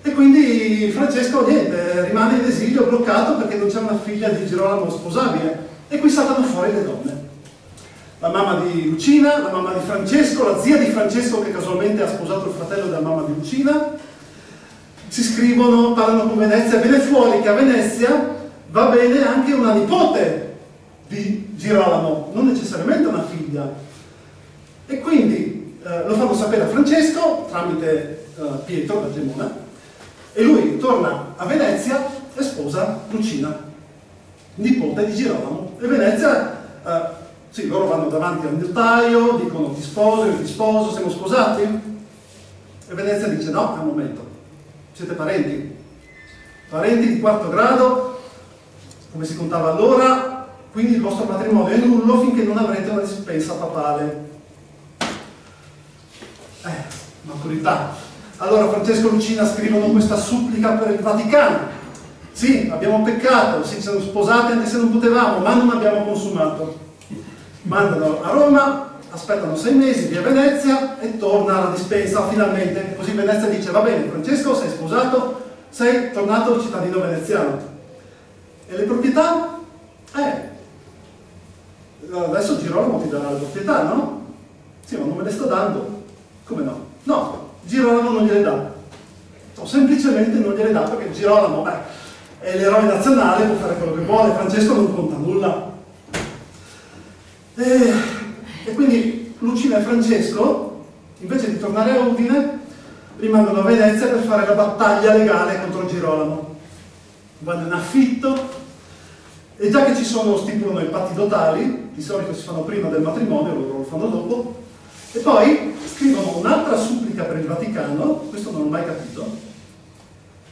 Speaker 2: E quindi Francesco niente, rimane in esilio, bloccato, perché non c'è una figlia di Girolamo sposabile. E qui saltano fuori le donne: la mamma di Lucina, la mamma di Francesco, la zia di Francesco che casualmente ha sposato il fratello della mamma di Lucina. Si scrivono, parlano con Venezia, e viene fuori che a Venezia va bene anche una nipote di Girolamo, non necessariamente una figlia. E quindi lo fanno sapere a Francesco tramite Pietro da Gemona, e lui torna a Venezia e sposa Lucina, nipote di Girolamo. E Venezia, sì, loro vanno davanti al notaio, dicono ti sposo, io ti sposo, siamo sposati? E Venezia dice no, al momento. Siete parenti? Parenti di 4º grado, come si contava allora, quindi il vostro matrimonio è nullo finché non avrete una dispensa papale. Maturità. Allora Francesco e Lucina scrivono questa supplica per il Vaticano. Sì, abbiamo peccato, sì, ci siamo sposati anche se non potevamo, ma non abbiamo consumato. Mandano a Roma, aspettano 6 mesi, via Venezia, e torna alla dispensa finalmente. Così Venezia dice va bene, Francesco, sei sposato, sei tornato cittadino veneziano. E le proprietà? Adesso Girolamo ti darà le proprietà, no? Sì, ma non me le sta dando. Come no? No, Girolamo non gliele dà. No, semplicemente non gliele dà perché Girolamo è l'eroe nazionale, può fare quello che vuole, Francesco non conta nulla. E quindi Lucina e Francesco, invece di tornare a Udine, rimangono a Venezia per fare la battaglia legale contro Girolamo. Vanno in affitto, e già che ci sono, stipulano i patti dotali, di solito si fanno prima del matrimonio, loro lo fanno dopo, e poi scrivono un'altra supplica per il Vaticano, questo non l'ho mai capito,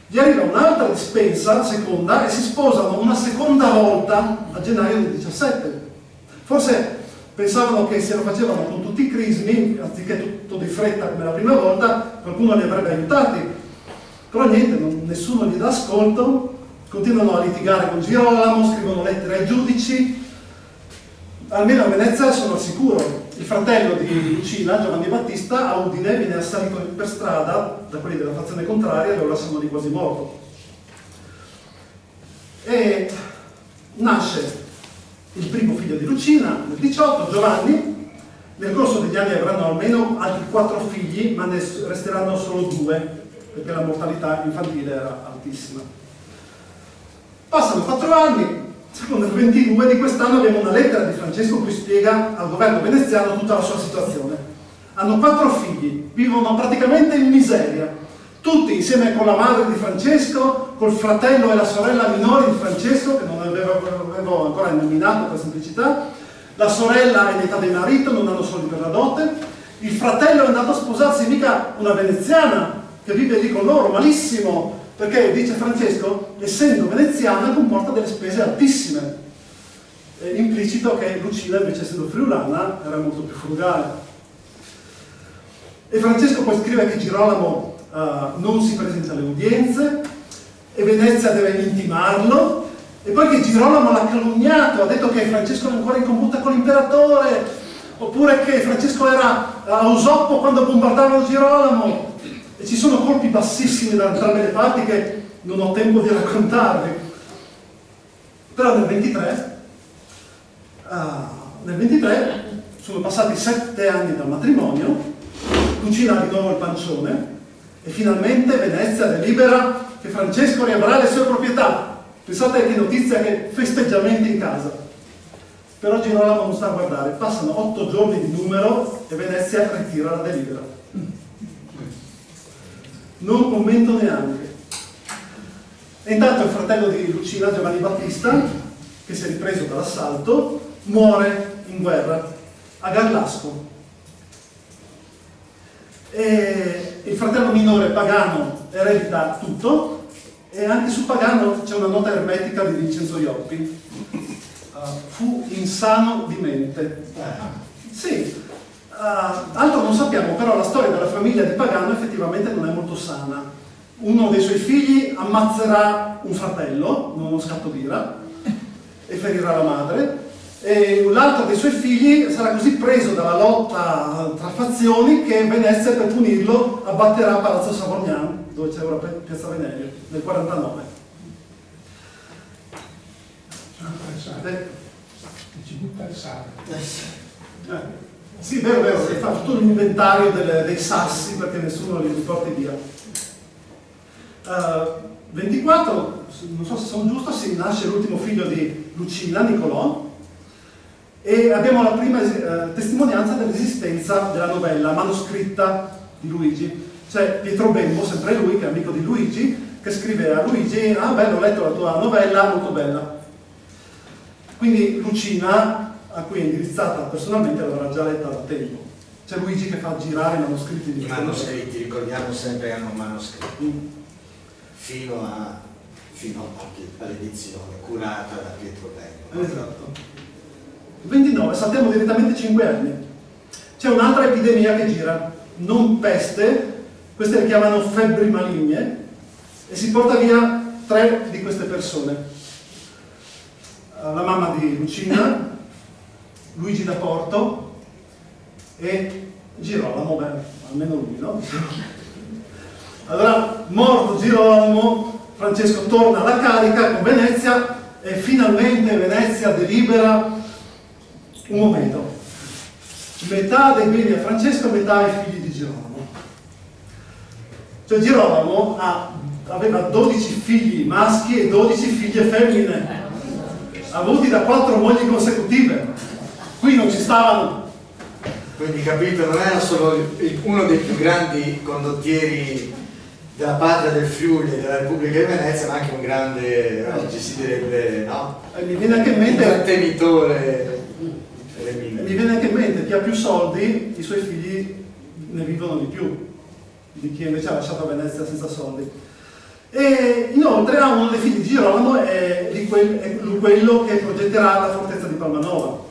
Speaker 2: gli arriva un'altra dispensa, seconda, e si sposano una seconda volta a gennaio del 17. Forse Pensavano che se lo facevano con tutti i crismi, anziché tutto di fretta come la prima volta, qualcuno li avrebbe aiutati. Però niente, nessuno gli dà ascolto, continuano a litigare con Girolamo, scrivono lettere ai giudici. Almeno a Venezia sono al sicuro. Il fratello di Lucina, Giovanni Battista, a Udine viene assalito per strada da quelli della fazione contraria e lo lasciano lì quasi morto. E nasce il primo figlio di Lucina, nel 18, Giovanni. Nel corso degli anni avranno almeno altri 4 figli, ma ne resteranno solo 2, perché la mortalità infantile era altissima. Passano 4 anni, secondo il 22 di quest'anno abbiamo una lettera di Francesco in cui spiega al governo veneziano tutta la sua situazione. Hanno 4 figli, vivono praticamente in miseria, tutti insieme con la madre di Francesco, col fratello e la sorella minori di Francesco, che non avevo ancora nominato per semplicità. La sorella è in età di marito, non hanno soldi per la dote. Il fratello è andato a sposarsi mica una veneziana che vive lì con loro, malissimo, perché, dice Francesco, essendo veneziana comporta delle spese altissime. È implicito che Lucina, invece essendo friulana, era molto più frugale. E Francesco poi scrive che Girolamo non si presenta alle udienze e Venezia deve intimarlo, e poi che Girolamo l'ha calunniato, ha detto che Francesco era ancora in combutta con l'imperatore, oppure che Francesco era a Usoppo quando bombardavano Girolamo. E ci sono colpi bassissimi da entrambe le parti che non ho tempo di raccontarvi. Però nel 23 sono passati 7 anni dal matrimonio, Lucina ha di nuovo il pancione e finalmente Venezia delibera che Francesco riavrà le sue proprietà. Pensate che notizia, che festeggiamenti in casa. Però Girolamo non sta a guardare, passano 8 giorni di numero e Venezia ritira la delibera. Non commento neanche. E intanto il fratello di Lucina, Giovanni Battista, che si è ripreso dall'assalto, muore in guerra a Garlasco. E il fratello minore Pagano eredita tutto, e anche su Pagano c'è una nota ermetica di Vincenzo Ioppi. Fu insano di mente. Sì. Altro non sappiamo, però la storia della famiglia di Pagano effettivamente non è molto sana. Uno dei suoi figli ammazzerà un fratello, non uno scatto d'ira, e ferirà la madre, e l'altro dei suoi figli sarà così preso dalla lotta tra fazioni che Venezia, per punirlo, abbatterà Palazzo Savorgnan, dove c'è ora Piazza Venezia, nel 49.
Speaker 3: Ci butta il sale.
Speaker 2: Sì, vero, si fa tutto l'inventario dei sassi perché nessuno li riporti via. 24, non so se sono giusto, si nasce l'ultimo figlio di Lucina, Nicolò, e abbiamo la prima testimonianza dell'esistenza della novella manoscritta di Luigi. C'è Pietro Bembo, sempre lui, che è amico di Luigi, che scrive a Luigi: ah beh, ho letto la tua novella, molto bella. Quindi Lucina, a cui è indirizzata personalmente, l'avrà già letta da tempo. C'è Luigi che fa girare i manoscritti di
Speaker 1: manoscritti, ricordiamo sempre che hanno manoscritti, fino all'edizione curata da Pietro Bembo.
Speaker 2: Esatto. 29, saltiamo direttamente 5 anni. C'è un'altra epidemia che gira, non peste, queste le chiamano febbri maligne, e si porta via 3 di queste persone. La mamma di Lucina, Luigi da Porto e Girolamo, beh, almeno lui, no? Allora, morto Girolamo, Francesco torna alla carica con Venezia e finalmente Venezia delibera un momento. Metà dei beni a Francesco, metà ai figli di Girolamo. Cioè Girolamo aveva 12 figli maschi e 12 figlie femmine, avuti da 4 mogli consecutive. Qui non ci stavano.
Speaker 1: Quindi capito, non era solo uno dei più grandi condottieri della patria del Friuli e della Repubblica di Venezia, ma anche un grande, oggi si direbbe, no?
Speaker 2: Mi viene anche in mente,
Speaker 1: un mantenitore.
Speaker 2: Mi viene anche in mente, chi ha più soldi, i suoi figli ne vivono di più di chi invece ha lasciato Venezia senza soldi. E inoltre ha uno dei figli di Girolamo, è quello che progetterà la fortezza di Palmanova.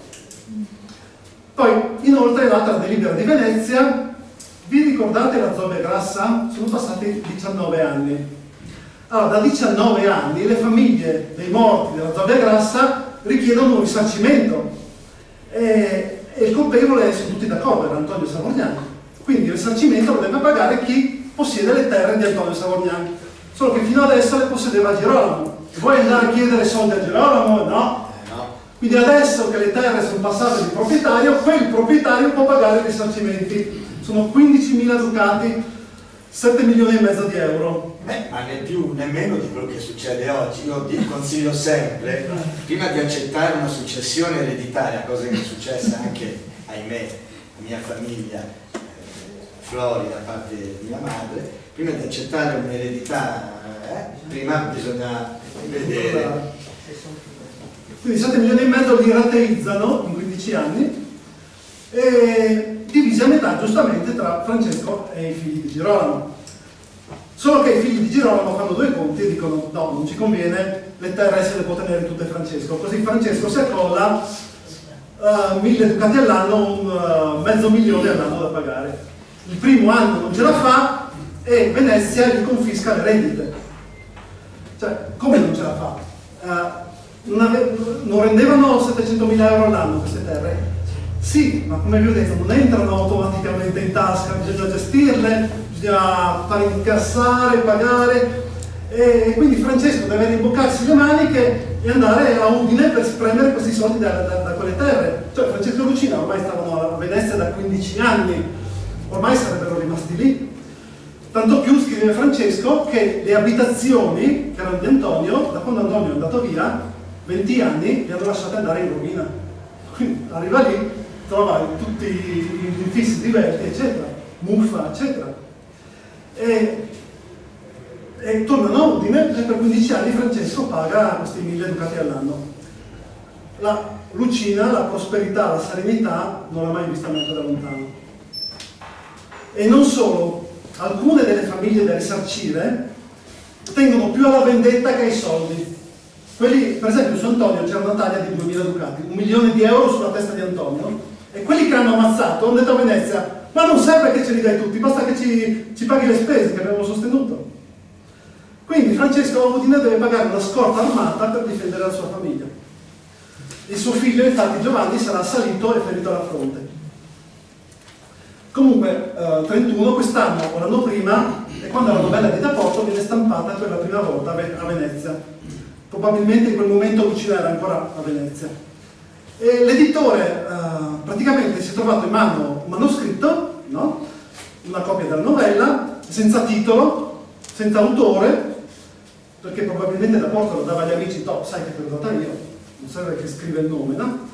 Speaker 2: Poi, inoltre, l'altra delibera di Venezia, vi ricordate la Zobbia Grassa? Sono passati 19 anni. Allora, da 19 anni le famiglie dei morti della Zobbia Grassa richiedono un risarcimento e il colpevole, sono tutti d'accordo, era Antonio Savorgnani. Quindi il risarcimento lo deve pagare chi possiede le terre di Antonio Savorgnani. Solo che fino adesso le possedeva Girolamo. Vuoi andare a chiedere soldi a Girolamo? No. Quindi adesso che le terre sono passate di proprietario, quel proprietario può pagare i risarcimenti. Sono 15.000 ducati, 7 milioni e mezzo di euro.
Speaker 1: Ma né più né meno di quello che succede oggi. Io consiglio sempre, prima di accettare una successione ereditaria, cosa che è successa anche, ahimè, a mia famiglia, Flori da parte di mia madre, prima di accettare un'eredità, prima bisogna vedere.
Speaker 2: Quindi 7 milioni e mezzo li rateizzano in 15 anni e divisi a metà giustamente tra Francesco e i figli di Girolamo. Solo che i figli di Girolamo fanno due conti e dicono no, non ci conviene, le terre se le può tenere tutte Francesco. Così Francesco si accolla 1.000 ducati all'anno, 500.000 all'anno da pagare. Il primo anno non ce la fa e Venezia gli confisca le rendite. Cioè, come non ce la fa? Non rendevano 700.000 euro all'anno queste terre? Sì, ma come vi ho detto, non entrano automaticamente in tasca, bisogna gestirle, bisogna fare incassare, pagare, e quindi Francesco deve rimboccarsi le maniche e andare a Udine per prendere questi soldi da quelle terre. Cioè Francesco e Lucina ormai stavano a Venezia da 15 anni, ormai sarebbero rimasti lì. Tanto più, scrive Francesco, che le abitazioni che erano di Antonio, da quando Antonio è andato via, 20 anni li hanno lasciati andare in rovina. Quindi arriva lì, trova tutti i infissi di Verdi, eccetera, muffa, eccetera. E tornano a Udine e per 15 anni Francesco paga questi 1.000 ducati all'anno. La Lucina, la prosperità, la serenità non l'ha mai vista neanche da lontano. E non solo, alcune delle famiglie da risarcire tengono più alla vendetta che ai soldi. Quelli, per esempio, su Antonio c'era una taglia di 2.000 ducati, 1 milione di euro sulla testa di Antonio, e quelli che hanno ammazzato hanno detto a Venezia: ma non serve che ce li dai tutti, basta che ci paghi le spese che abbiamo sostenuto. Quindi Francesco a Udine deve pagare una scorta armata per difendere la sua famiglia. Il suo figlio, infatti, Giovanni, sarà assalito e ferito alla fronte. Comunque, 31, quest'anno o l'anno prima, è quando la novella di Da Porto viene stampata per la prima volta a Venezia. Probabilmente in quel momento Lucina era ancora a Venezia. E l'editore praticamente si è trovato in mano un manoscritto, no? Una copia della novella, senza titolo, senza autore, perché probabilmente Da Porto lo dava agli amici, sai che te l'ho data io, non serve che scriva il nome, no?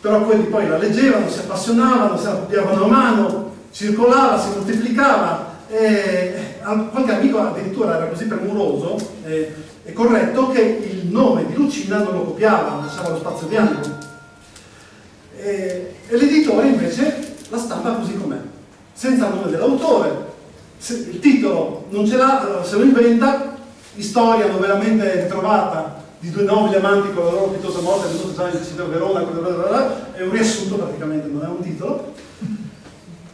Speaker 2: Però quelli poi la leggevano, si appassionavano, se la copiavano a mano, circolava, si moltiplicava, e qualche amico addirittura era così premuroso e corretto che il nome di Lucina non lo copiava, lasciava lo spazio bianco. E l'editore invece la stampa così com'è, senza il nome dell'autore. Il titolo non ce l'ha, se lo inventa, storia novelmente ritrovata di due nobili amanti con la loro pietosa morte venuto già in città Verona, è un riassunto praticamente, non è un titolo,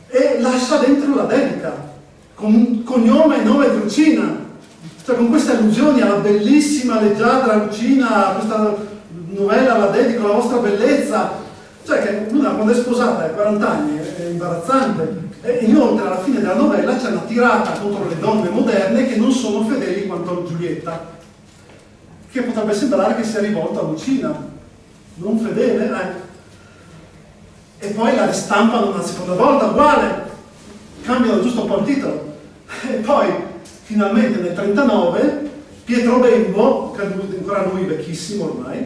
Speaker 2: e lascia dentro la dedica con cognome e nome di Lucina, cioè con queste allusioni alla bellissima leggiadra Lucina, questa novella la dedico alla vostra bellezza, cioè che una quando è sposata a 40 anni è imbarazzante. E inoltre alla fine della novella c'è una tirata contro le donne moderne che non sono fedeli quanto Giulietta, che potrebbe sembrare che sia rivolta a Lucina, non fedele, e poi la ristampano una seconda volta, uguale, cambiano giusto un po' il titolo. E poi, finalmente nel 1939, Pietro Bembo, che è ancora lui vecchissimo ormai,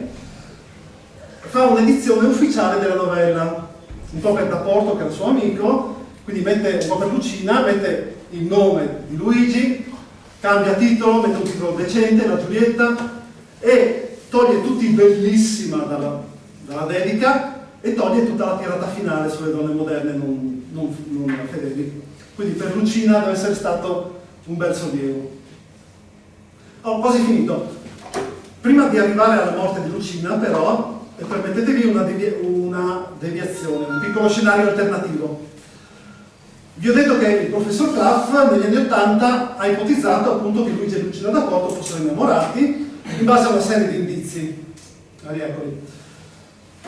Speaker 2: fa un'edizione ufficiale della novella, un po' per Da Porto, che era il suo amico, quindi mette un po' per Lucina, mette il nome di Luigi, cambia titolo, mette un titolo decente, la Giulietta, e toglie tutti i bellissima dalla dedica e toglie tutta la tirata finale sulle donne moderne non fedeli. Quindi per Lucina deve essere stato un bel sollievo. Ho quasi finito. Prima di arrivare alla morte di Lucina, però, e permettetevi una deviazione, un piccolo scenario alternativo. Vi ho detto che il professor Clough negli anni 80 ha ipotizzato appunto che Luigi e Lucina d'Accordo fossero innamorati in base a una serie di indizi. Eccoli.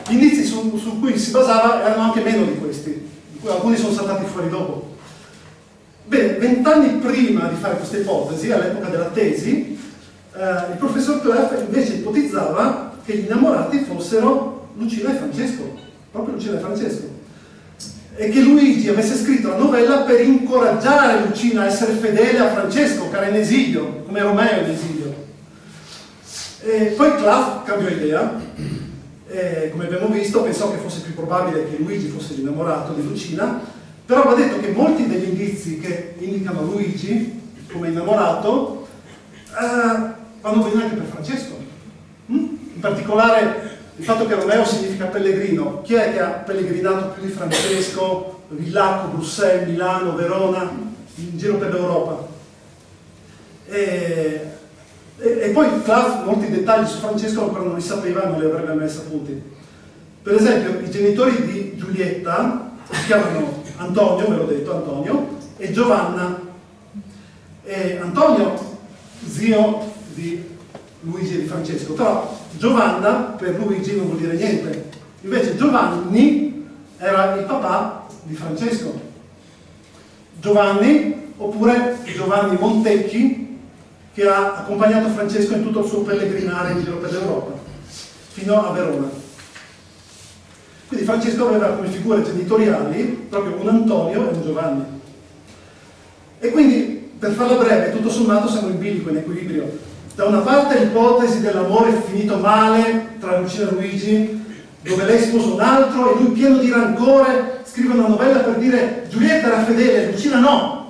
Speaker 2: Gli indizi su cui si basava erano anche meno di questi, alcuni sono saltati fuori dopo. Bene, 20 anni prima di fare questa ipotesi, all'epoca della tesi, il professor Clough invece ipotizzava che gli innamorati fossero Lucina e Francesco, proprio Lucina e Francesco, e che Luigi avesse scritto la novella per incoraggiare Lucina a essere fedele a Francesco, che era in esilio, come Romeo in esilio. E poi Clough cambiò idea, e, come abbiamo visto, pensò che fosse più probabile che Luigi fosse innamorato di Lucina, però va detto che molti degli indizi che indicano Luigi come innamorato vanno bene anche per Francesco. In particolare il fatto che Romeo significa pellegrino. Chi è che ha pellegrinato più di Francesco? Villacco, Bruxelles, Milano, Verona, in giro per l'Europa. E poi Clough molti dettagli su Francesco ancora non li sapeva e non li avrebbe mai saputi. Per esempio, i genitori di Giulietta si chiamano Antonio, ve l'ho detto, Antonio, e Giovanna. E Antonio, zio di Luigi e di Francesco, però Giovanna per Luigi non vuol dire niente. Invece Giovanni era il papà di Francesco. Giovanni, oppure Giovanni Montecchi, che ha accompagnato Francesco in tutto il suo pellegrinare in giro per l'Europa, fino a Verona. Quindi Francesco aveva come figure genitoriali proprio un Antonio e un Giovanni. E quindi, per farla breve, tutto sommato siamo in bilico, in equilibrio. Da una parte l'ipotesi dell'amore finito male tra Lucina e Luigi, dove lei sposa un altro e lui pieno di rancore scrive una novella per dire Giulietta era fedele, Lucina no.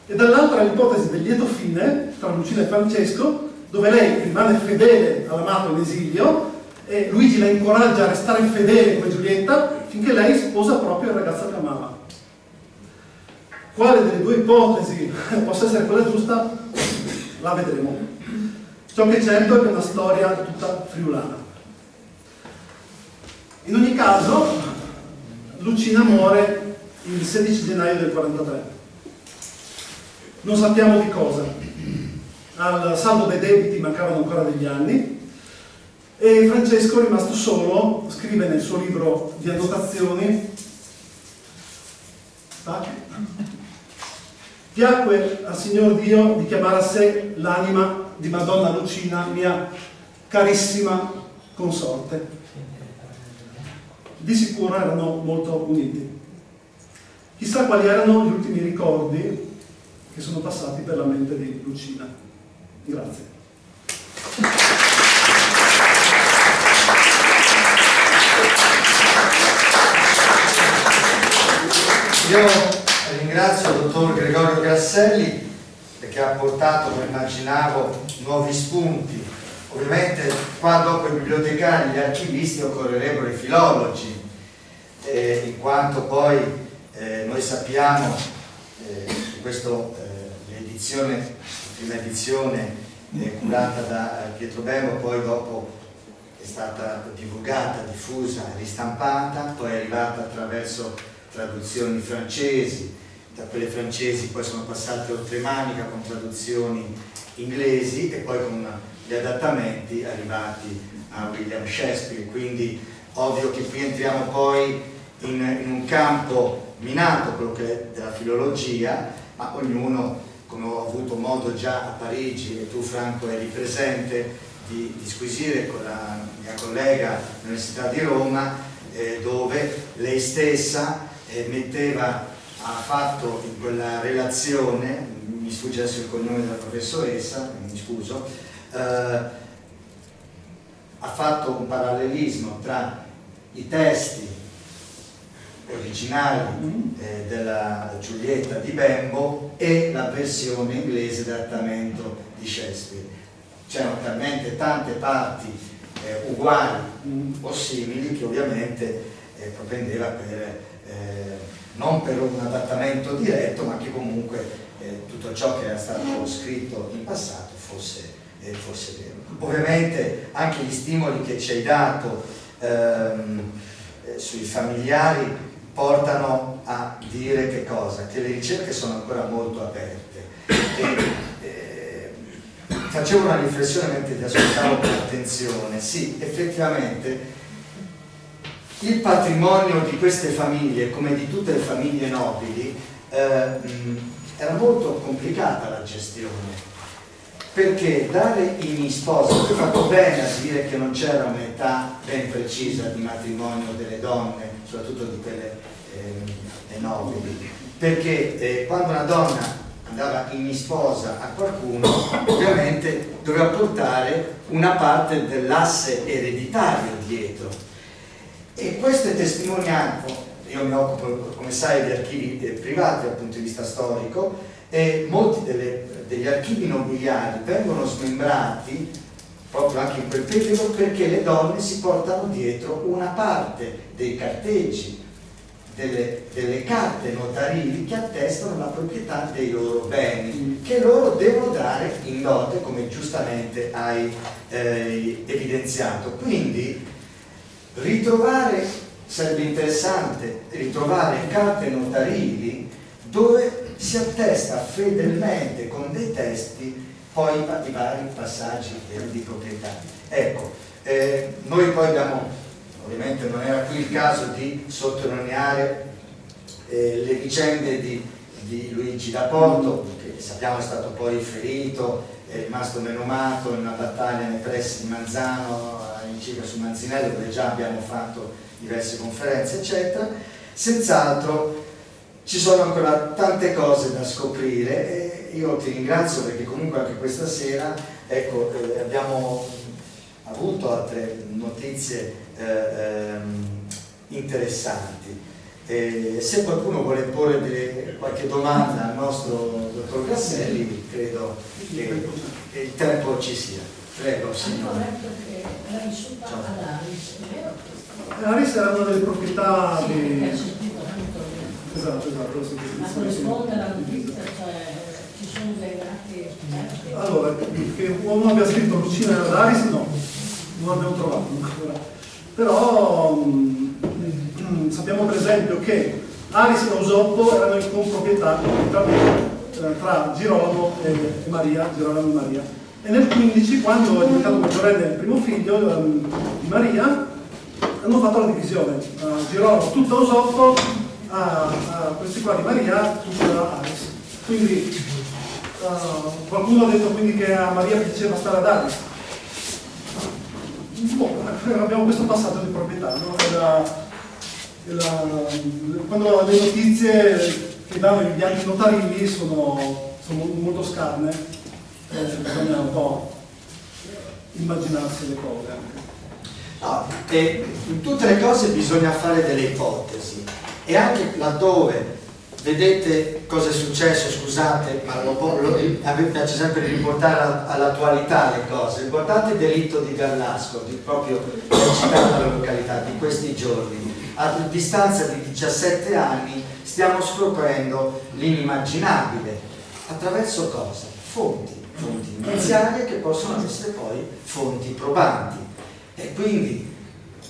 Speaker 2: E dall'altra l'ipotesi del lieto fine tra Lucina e Francesco, dove lei rimane fedele all'amato in esilio e Luigi la incoraggia a restare fedele come Giulietta finché lei sposa proprio il ragazzo che amava. Quale delle due ipotesi possa essere quella giusta? La vedremo. Ciò che è certo è che è una storia tutta friulana. In ogni caso, Lucina muore il 16 gennaio del 43. Non sappiamo di cosa. Al saldo dei debiti mancavano ancora degli anni e Francesco, rimasto solo, scrive nel suo libro di annotazioni: piacque al Signor Dio di chiamare a sé l'anima di Madonna Lucina, mia carissima consorte. Di sicuro erano molto uniti. Chissà quali erano gli ultimi ricordi che sono passati per la mente di Lucina. Grazie.
Speaker 1: Io ringrazio il dottor Gregorio Grasselli perché ha portato, come immaginavo, nuovi spunti. Ovviamente qua dopo i bibliotecari, gli archivisti, occorrerebbero i filologi, in quanto poi noi sappiamo questo l'edizione, la prima edizione curata da Pietro Bembo, poi dopo è stata divulgata, diffusa, ristampata, poi è arrivata attraverso traduzioni francesi, da quelle francesi poi sono passate oltremanica con traduzioni inglesi e poi con gli adattamenti arrivati a William Shakespeare. Quindi ovvio che qui entriamo poi in un campo minato, quello che è della filologia, ma ognuno, come ho avuto modo già a Parigi, e tu Franco eri presente, di disquisire con la mia collega all'Università di Roma, dove lei stessa ha fatto in quella relazione, mi sfugge adesso il cognome della professoressa, mi scuso, ha fatto un parallelismo tra i testi originali della Giulietta di Bembo e la versione inglese d'adattamento di Shakespeare. C'erano talmente tante parti uguali o simili che ovviamente propendeva per non per un adattamento diretto, ma che comunque tutto ciò che era stato scritto in passato fosse vero. Ovviamente anche gli stimoli che ci hai dato sui familiari portano a dire che cosa? Che le ricerche sono ancora molto aperte. Facevo una riflessione mentre ti ascoltavo con attenzione. Sì, effettivamente il patrimonio di queste famiglie, come di tutte le famiglie nobili, era molto complicata la gestione, perché dare in sposa, ho fatto bene a dire che non c'era un'età ben precisa di matrimonio delle donne, soprattutto di quelle nobili, perché quando una donna andava in sposa a qualcuno, ovviamente doveva portare una parte dell'asse ereditario dietro, e queste testimonianze, io mi occupo, come sai, di archivi privati dal punto di vista storico, e molti degli archivi nobiliari vengono smembrati proprio anche in quel periodo, perché le donne si portano dietro una parte dei carteggi, delle carte notarili che attestano la proprietà dei loro beni, che loro devono dare in dote, come giustamente hai evidenziato. Quindi sarebbe interessante ritrovare carte notarili dove si attesta fedelmente con dei testi poi i vari passaggi di proprietà. Ecco, noi poi abbiamo, ovviamente non era qui il caso di sottolineare le vicende di Luigi da Porto, che sappiamo è stato poi ferito, è rimasto menomato in una battaglia nei pressi di Manzano, all'incirca su Manzinello, dove già abbiamo fatto diverse conferenze, eccetera. Senz'altro ci sono ancora tante cose da scoprire, e io ti ringrazio perché comunque anche questa sera, ecco, abbiamo avuto altre notizie interessanti. Se qualcuno vuole porre qualche domanda al nostro dottor Grasselli, credo che il tempo ci sia. Prego, signore.
Speaker 2: Aris era una delle proprietà di... Esatto.
Speaker 4: Ma corrisponde alla notizia, cioè ci sono dei dati esperti?
Speaker 2: Allora, che uno abbia scritto Lucina era Aris, no, non l'abbiamo trovato ancora. Però sappiamo per esempio che Aris e Eusoppo erano in comproprietà tra Girolamo e Maria, e nel 15, quando è diventato maggiorenne il primo figlio di Maria, hanno fatto la divisione. Girolamo tutto Eusoppo, a questi qua di Maria tutto Aris. Quindi qualcuno ha detto quindi che a Maria piaceva stare ad Aris. Abbiamo questo passaggio di proprietà, no? Quando le notizie che danno gli atti notarili sono molto scarne, bisogna un po' immaginarsi le cose anche.
Speaker 1: No, in tutte le cose bisogna fare delle ipotesi, e anche laddove vedete cosa è successo, scusate, ma a me piace sempre riportare all'attualità le cose. Riguardate il delitto di Gallasco, proprio citata la località di questi giorni. A distanza di 17 anni stiamo scoprendo l'inimmaginabile. Attraverso cosa? Fonti iniziarie che possono essere poi fonti probanti. E quindi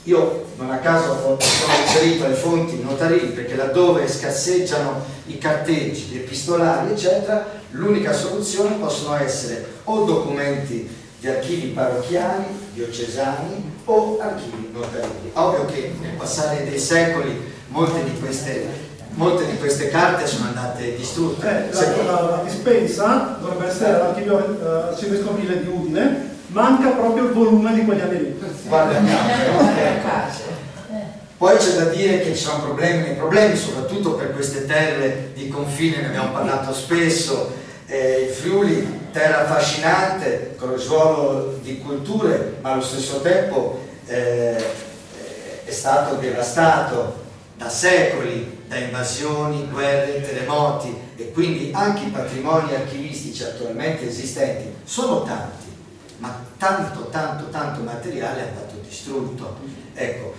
Speaker 1: io non a caso ho riferito alle fonti notarili, perché laddove scarseggiano i carteggi, gli epistolari, eccetera, l'unica soluzione possono essere o documenti di archivi parrocchiali, diocesani o archivi notarili. Ovvio che nel passare dei secoli molte di queste carte sono andate distrutte.
Speaker 2: La dispensa dovrebbe essere l'archivio arcivescovile di Udine. Manca proprio il volume di quegli anni lì.
Speaker 1: Guarda, poi c'è da dire che ci sono problemi soprattutto per queste terre di confine, ne abbiamo parlato spesso. Il Friuli, terra affascinante, con il suolo di culture, ma allo stesso tempo è stato devastato da secoli, da invasioni, guerre, terremoti, e quindi anche i patrimoni archivistici attualmente esistenti sono tanti, ma tanto materiale è andato distrutto. Ecco,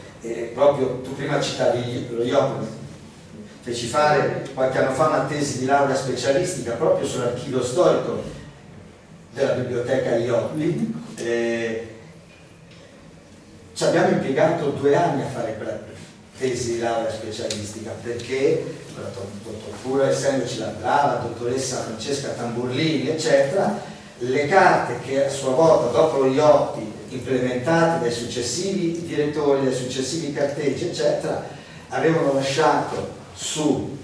Speaker 1: proprio tu prima citavi lo Ioppoli, feci fare qualche anno fa una tesi di laurea specialistica proprio sull'archivio storico della biblioteca Ioppoli, ci abbiamo impiegato 2 anni a fare quella tesi di laurea specialistica, perché la pur essendoci la brava dottoressa Francesca Tamburlini eccetera, le carte che a sua volta dopo lo IOPI implementate dai successivi direttori, dai successivi carteggi eccetera, avevano lasciato su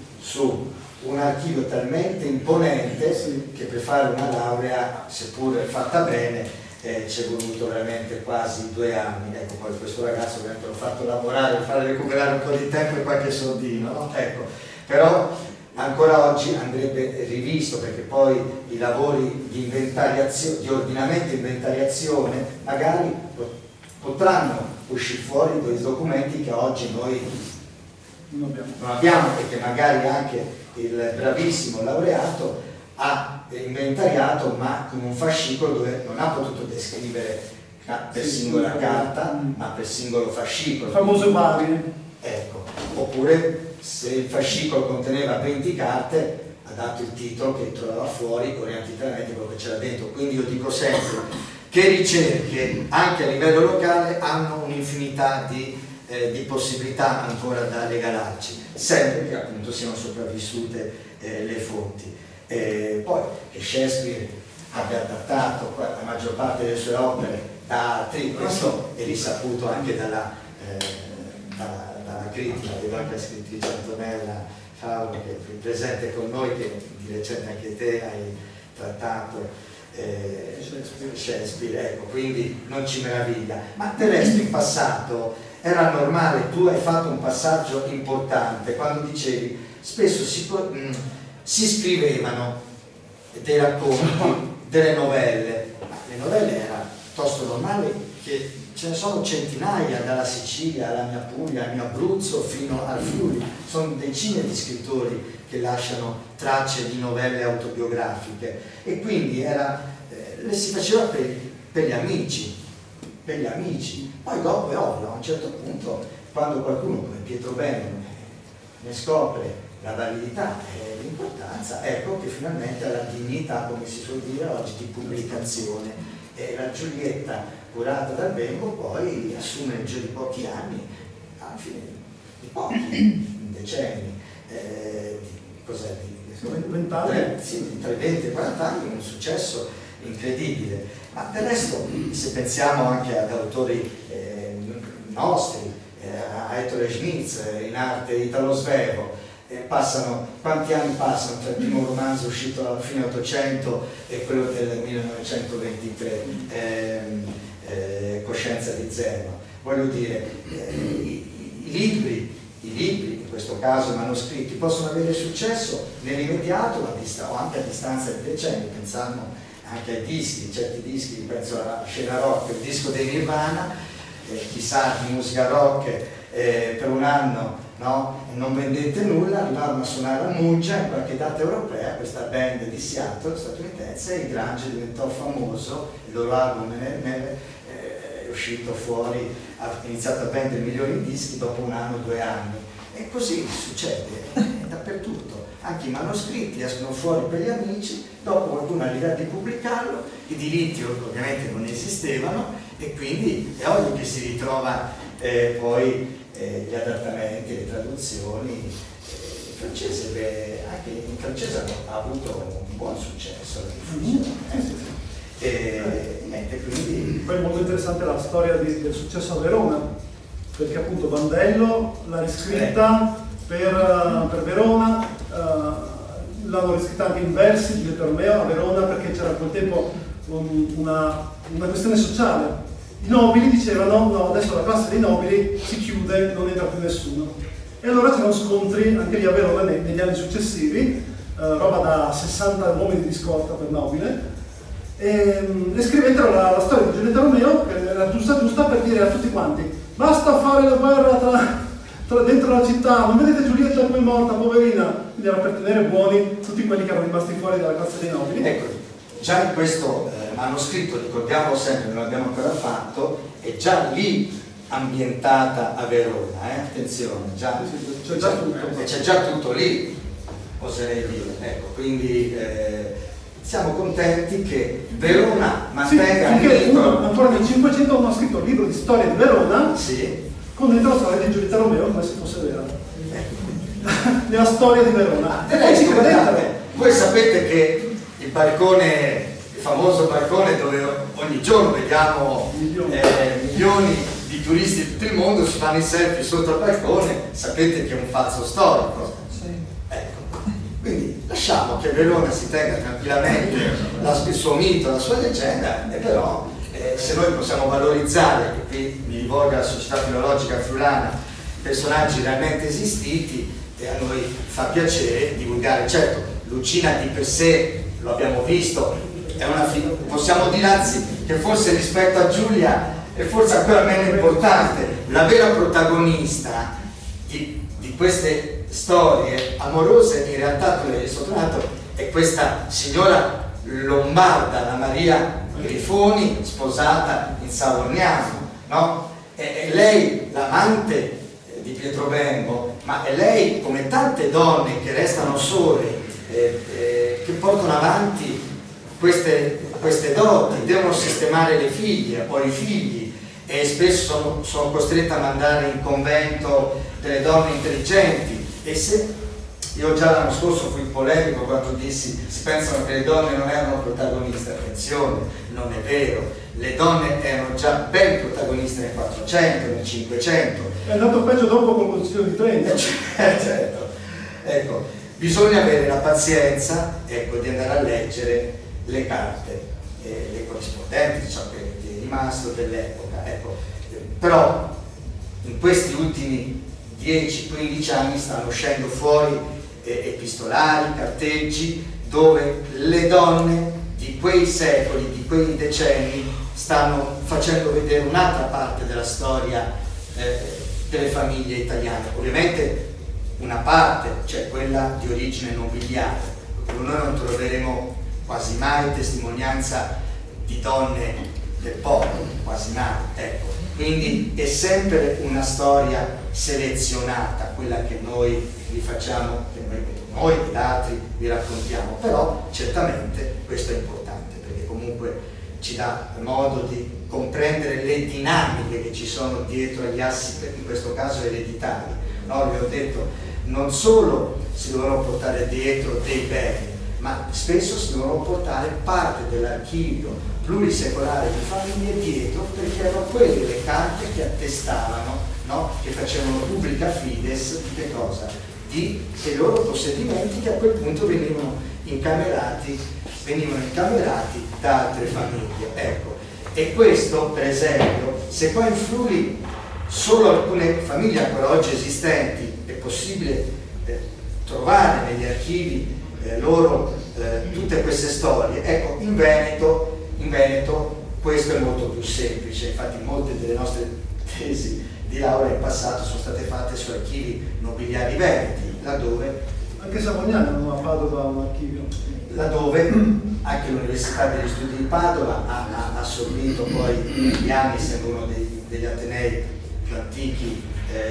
Speaker 1: un archivio talmente imponente che per fare una laurea, seppur fatta bene, ci è voluto veramente quasi 2 anni. Ecco, poi questo ragazzo ovviamente l'ho fatto lavorare, per farle recuperare un po' di tempo e qualche soldino, no? Ecco, però ancora oggi andrebbe rivisto, perché poi i lavori di inventariazione, di ordinamento e inventariazione magari potranno uscire fuori dei documenti che oggi noi non abbiamo, e che magari anche il bravissimo laureato ha inventariato, ma con un fascicolo dove non ha potuto descrivere per singola carta, ma per singolo fascicolo.
Speaker 2: Il famoso Bari.
Speaker 1: Ecco, oppure se il fascicolo conteneva 20 carte, ha dato il titolo che trovava fuori orientativamente quello che c'era dentro. Quindi io dico sempre che ricerche anche a livello locale hanno un'infinità di possibilità ancora da regalarci, sempre che appunto siano sopravvissute le fonti. Poi che Shakespeare abbia adattato la maggior parte delle sue opere da altri, questo è risaputo anche dalla critica, vedo anche la scrittrice Antonella Fauno che è presente con noi, che di recente anche te hai trattato Shakespeare, ecco, quindi non ci meraviglia. Ma del resto in passato era normale, tu hai fatto un passaggio importante quando dicevi spesso si scrivevano dei racconti, delle novelle, ma le novelle era piuttosto normale, che ce ne sono centinaia dalla Sicilia alla mia Puglia, al mio Abruzzo fino al Friuli, sono decine di scrittori che lasciano tracce di novelle autobiografiche, e quindi le si faceva per gli amici, poi dopo è ovvio, a un certo punto quando qualcuno come Pietro Bembo ne scopre la validità e l'importanza, ecco che finalmente ha la dignità, come si suol dire oggi, di pubblicazione, e la Giulietta curata dal Bembo poi assume nel giro di pochi anni, alla fine di pochi decenni, cos'è?
Speaker 2: 20 anni?
Speaker 1: Sì, tra i 20 e 40 anni, un successo incredibile. Ma del resto, se pensiamo anche ad autori nostri, a Ettore Schmitz, in arte italo-svevo, quanti anni passano tra il primo romanzo uscito alla fine 800 e quello del 1923, Coscienza di Zeno. Voglio dire, i libri, in questo caso i manoscritti, possono avere successo nell'immediato o anche a distanza di decenni. Pensiamo anche ai dischi, certi dischi, penso alla scena rock, il disco dei Nirvana, chissà di musica rock, per un anno, no? Non vendette nulla, arrivarono a suonare a Muggia in qualche data europea, questa band di Seattle statunitense, e il Grunge diventò famoso, il loro album è uscito fuori, ha iniziato a vendere milioni di dischi dopo 1 anno, 2 anni, e così succede dappertutto. Anche i manoscritti escono fuori per gli amici, dopo qualcuno ha l'idea di pubblicarlo, i diritti ovviamente non esistevano, e quindi è ovvio che si ritrova poi gli adattamenti, le traduzioni. Anche in francese ha avuto un buon successo la diffusione. Quindi
Speaker 2: poi è molto interessante la storia del successo a Verona, perché appunto Bandello l'ha riscritta per Verona, l'hanno riscritta anche in versi di Bertomeo a Verona, perché c'era a quel tempo una questione sociale. I nobili dicevano no, adesso la classe dei nobili si chiude, non entra più nessuno. E allora c'erano scontri anche lì a Verona negli anni successivi, roba da 60 uomini di scorta per nobile, e scrivettero la storia di Giulietta Romeo, che era giusta per dire a tutti quanti: basta fare la guerra dentro la città, non vedete Giulietta come è morta, poverina. Quindi era per tenere buoni tutti quelli che erano rimasti fuori dalla classe dei nobili.
Speaker 1: Ecco, già in questo manoscritto, ricordiamolo sempre, non l'abbiamo ancora fatto, è già lì ambientata a Verona, attenzione,
Speaker 2: c'è già tutto.
Speaker 1: C'è già tutto lì, oserei dire. Ecco, quindi siamo contenti che Verona mantenga
Speaker 2: finché ancora nel 500 uno ha scritto un libro di storia di Verona,
Speaker 1: sì,
Speaker 2: con dentro la storia di Giulietta Romeo come se fosse vera. Nella storia di Verona. E poi ci credete.
Speaker 1: Voi sapete che il balcone, il famoso balcone dove ogni giorno vediamo milioni di turisti di tutto il mondo, si fanno i selfie sotto al balcone, sapete che è un falso storico. Ecco. Quindi lasciamo che Verona si tenga tranquillamente il suo mito, la sua leggenda, e però se noi possiamo valorizzare, e qui mi rivolgo alla Società Filologica Friulana, personaggi realmente esistiti, e a noi fa piacere divulgare. Certo, Lucina di per sé, lo abbiamo visto, è una possiamo dire anzi che forse rispetto a Giulia è forse ancora meno importante. La vera protagonista di queste storie amorose, in realtà, come hai sottolineato, è questa signora lombarda, la Maria Grifoni, sposata in Savorniano, no? È lei l'amante di Pietro Bembo, ma è lei, come tante donne che restano sole, che portano avanti queste doti, devono sistemare le figlie o i figli, e spesso sono costrette a mandare in convento delle donne intelligenti. E se io già l'anno scorso fui polemico quando dissi si pensano che le donne non erano protagoniste, attenzione, non è vero, le donne erano già ben protagoniste nel 400, nel 500.
Speaker 2: È andato peggio dopo col Concilio di Trento.
Speaker 1: Certo. Ecco, bisogna avere la pazienza, ecco, di andare a leggere le carte, le corrispondenti, ciò che è rimasto dell'epoca. Ecco. Però in questi ultimi 10-15 anni stanno uscendo fuori epistolari, carteggi, dove le donne di quei secoli, di quei decenni, stanno facendo vedere un'altra parte della storia delle famiglie italiane. Ovviamente una parte, cioè quella di origine nobiliare. Noi non troveremo quasi mai testimonianza di donne del popolo, quasi mai, ecco. Quindi è sempre una storia selezionata, quella che noi vi facciamo, che noi ed altri vi raccontiamo, però certamente questo è importante, perché comunque ci dà modo di comprendere le dinamiche che ci sono dietro agli assi, in questo caso ereditari. No, vi ho detto, non solo si devono portare dietro dei beni, ma spesso si devono portare parte dell'archivio plurisecolare di famiglie dietro, perché erano quelle le carte che attestavano, no? Che facevano pubblica fides di che cosa? Dei loro possedimenti, che a quel punto venivano incamerati da altre famiglie. Ecco. E questo, per esempio, se poi in Friuli solo alcune famiglie ancora oggi esistenti è possibile trovare negli archivi tutte queste storie, ecco, in Veneto questo è molto più semplice. Infatti molte delle nostre tesi di laurea in passato sono state fatte su archivi nobiliari veneti, laddove
Speaker 2: anche Savognano non ha Padova un archivio,
Speaker 1: laddove anche l'Università degli Studi di Padova ha assorbito poi negli anni, essendo uno degli atenei più antichi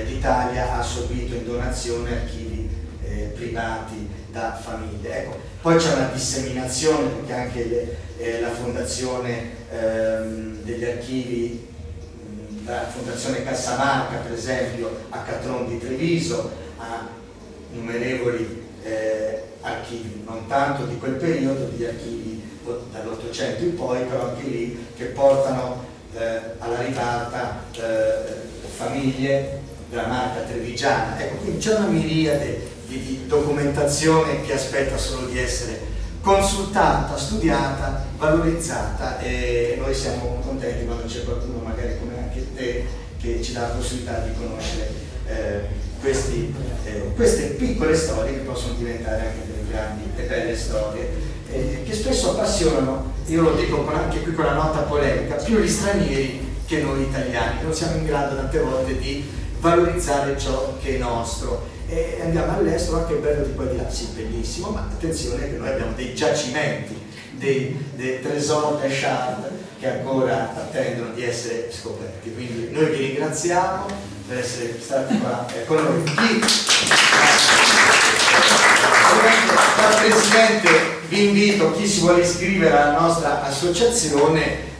Speaker 1: d'Italia, ha assorbito in donazione archivi privati da famiglie. Ecco, poi c'è una disseminazione, perché anche la fondazione degli archivi, la Fondazione Cassamarca per esempio a Catron di Treviso ha innumerevoli archivi, non tanto di quel periodo, di archivi dall'800 in poi, però anche lì che portano alla ribalta famiglie della marca trevigiana. Ecco, quindi c'è una miriade di documentazione che aspetta solo di essere consultata, studiata, valorizzata, e noi siamo contenti quando c'è qualcuno, magari come anche te, che ci dà la possibilità di conoscere queste piccole storie che possono diventare anche delle grandi e belle storie, che spesso appassionano, io lo dico anche qui con la nota polemica, più gli stranieri che noi italiani. Non siamo in grado tante volte di valorizzare ciò che è nostro, e andiamo all'estero, anche bello di qua di là, sì, bellissimo, ma attenzione che noi abbiamo dei giacimenti, dei trésors des chartes che ancora attendono di essere scoperti. Quindi noi vi ringraziamo per essere stati qua con noi. Dal Presidente vi invito, chi si vuole iscrivere alla nostra associazione,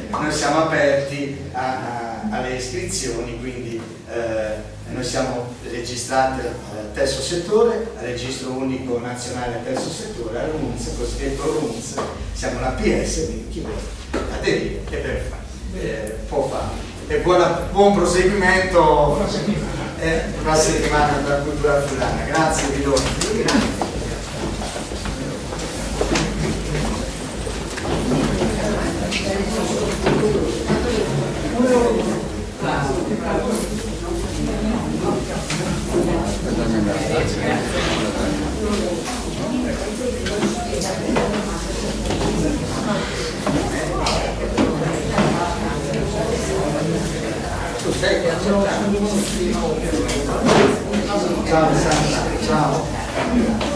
Speaker 1: noi siamo aperti alle iscrizioni, quindi noi siamo registrati al terzo settore, al registro unico nazionale terzo settore, al RUNS, cosiddetto RUNS, siamo una PS, quindi chi vuole aderire può fare. E buon proseguimento, buona settimana della cultura friulana. Grazie Vidoni. Ciao.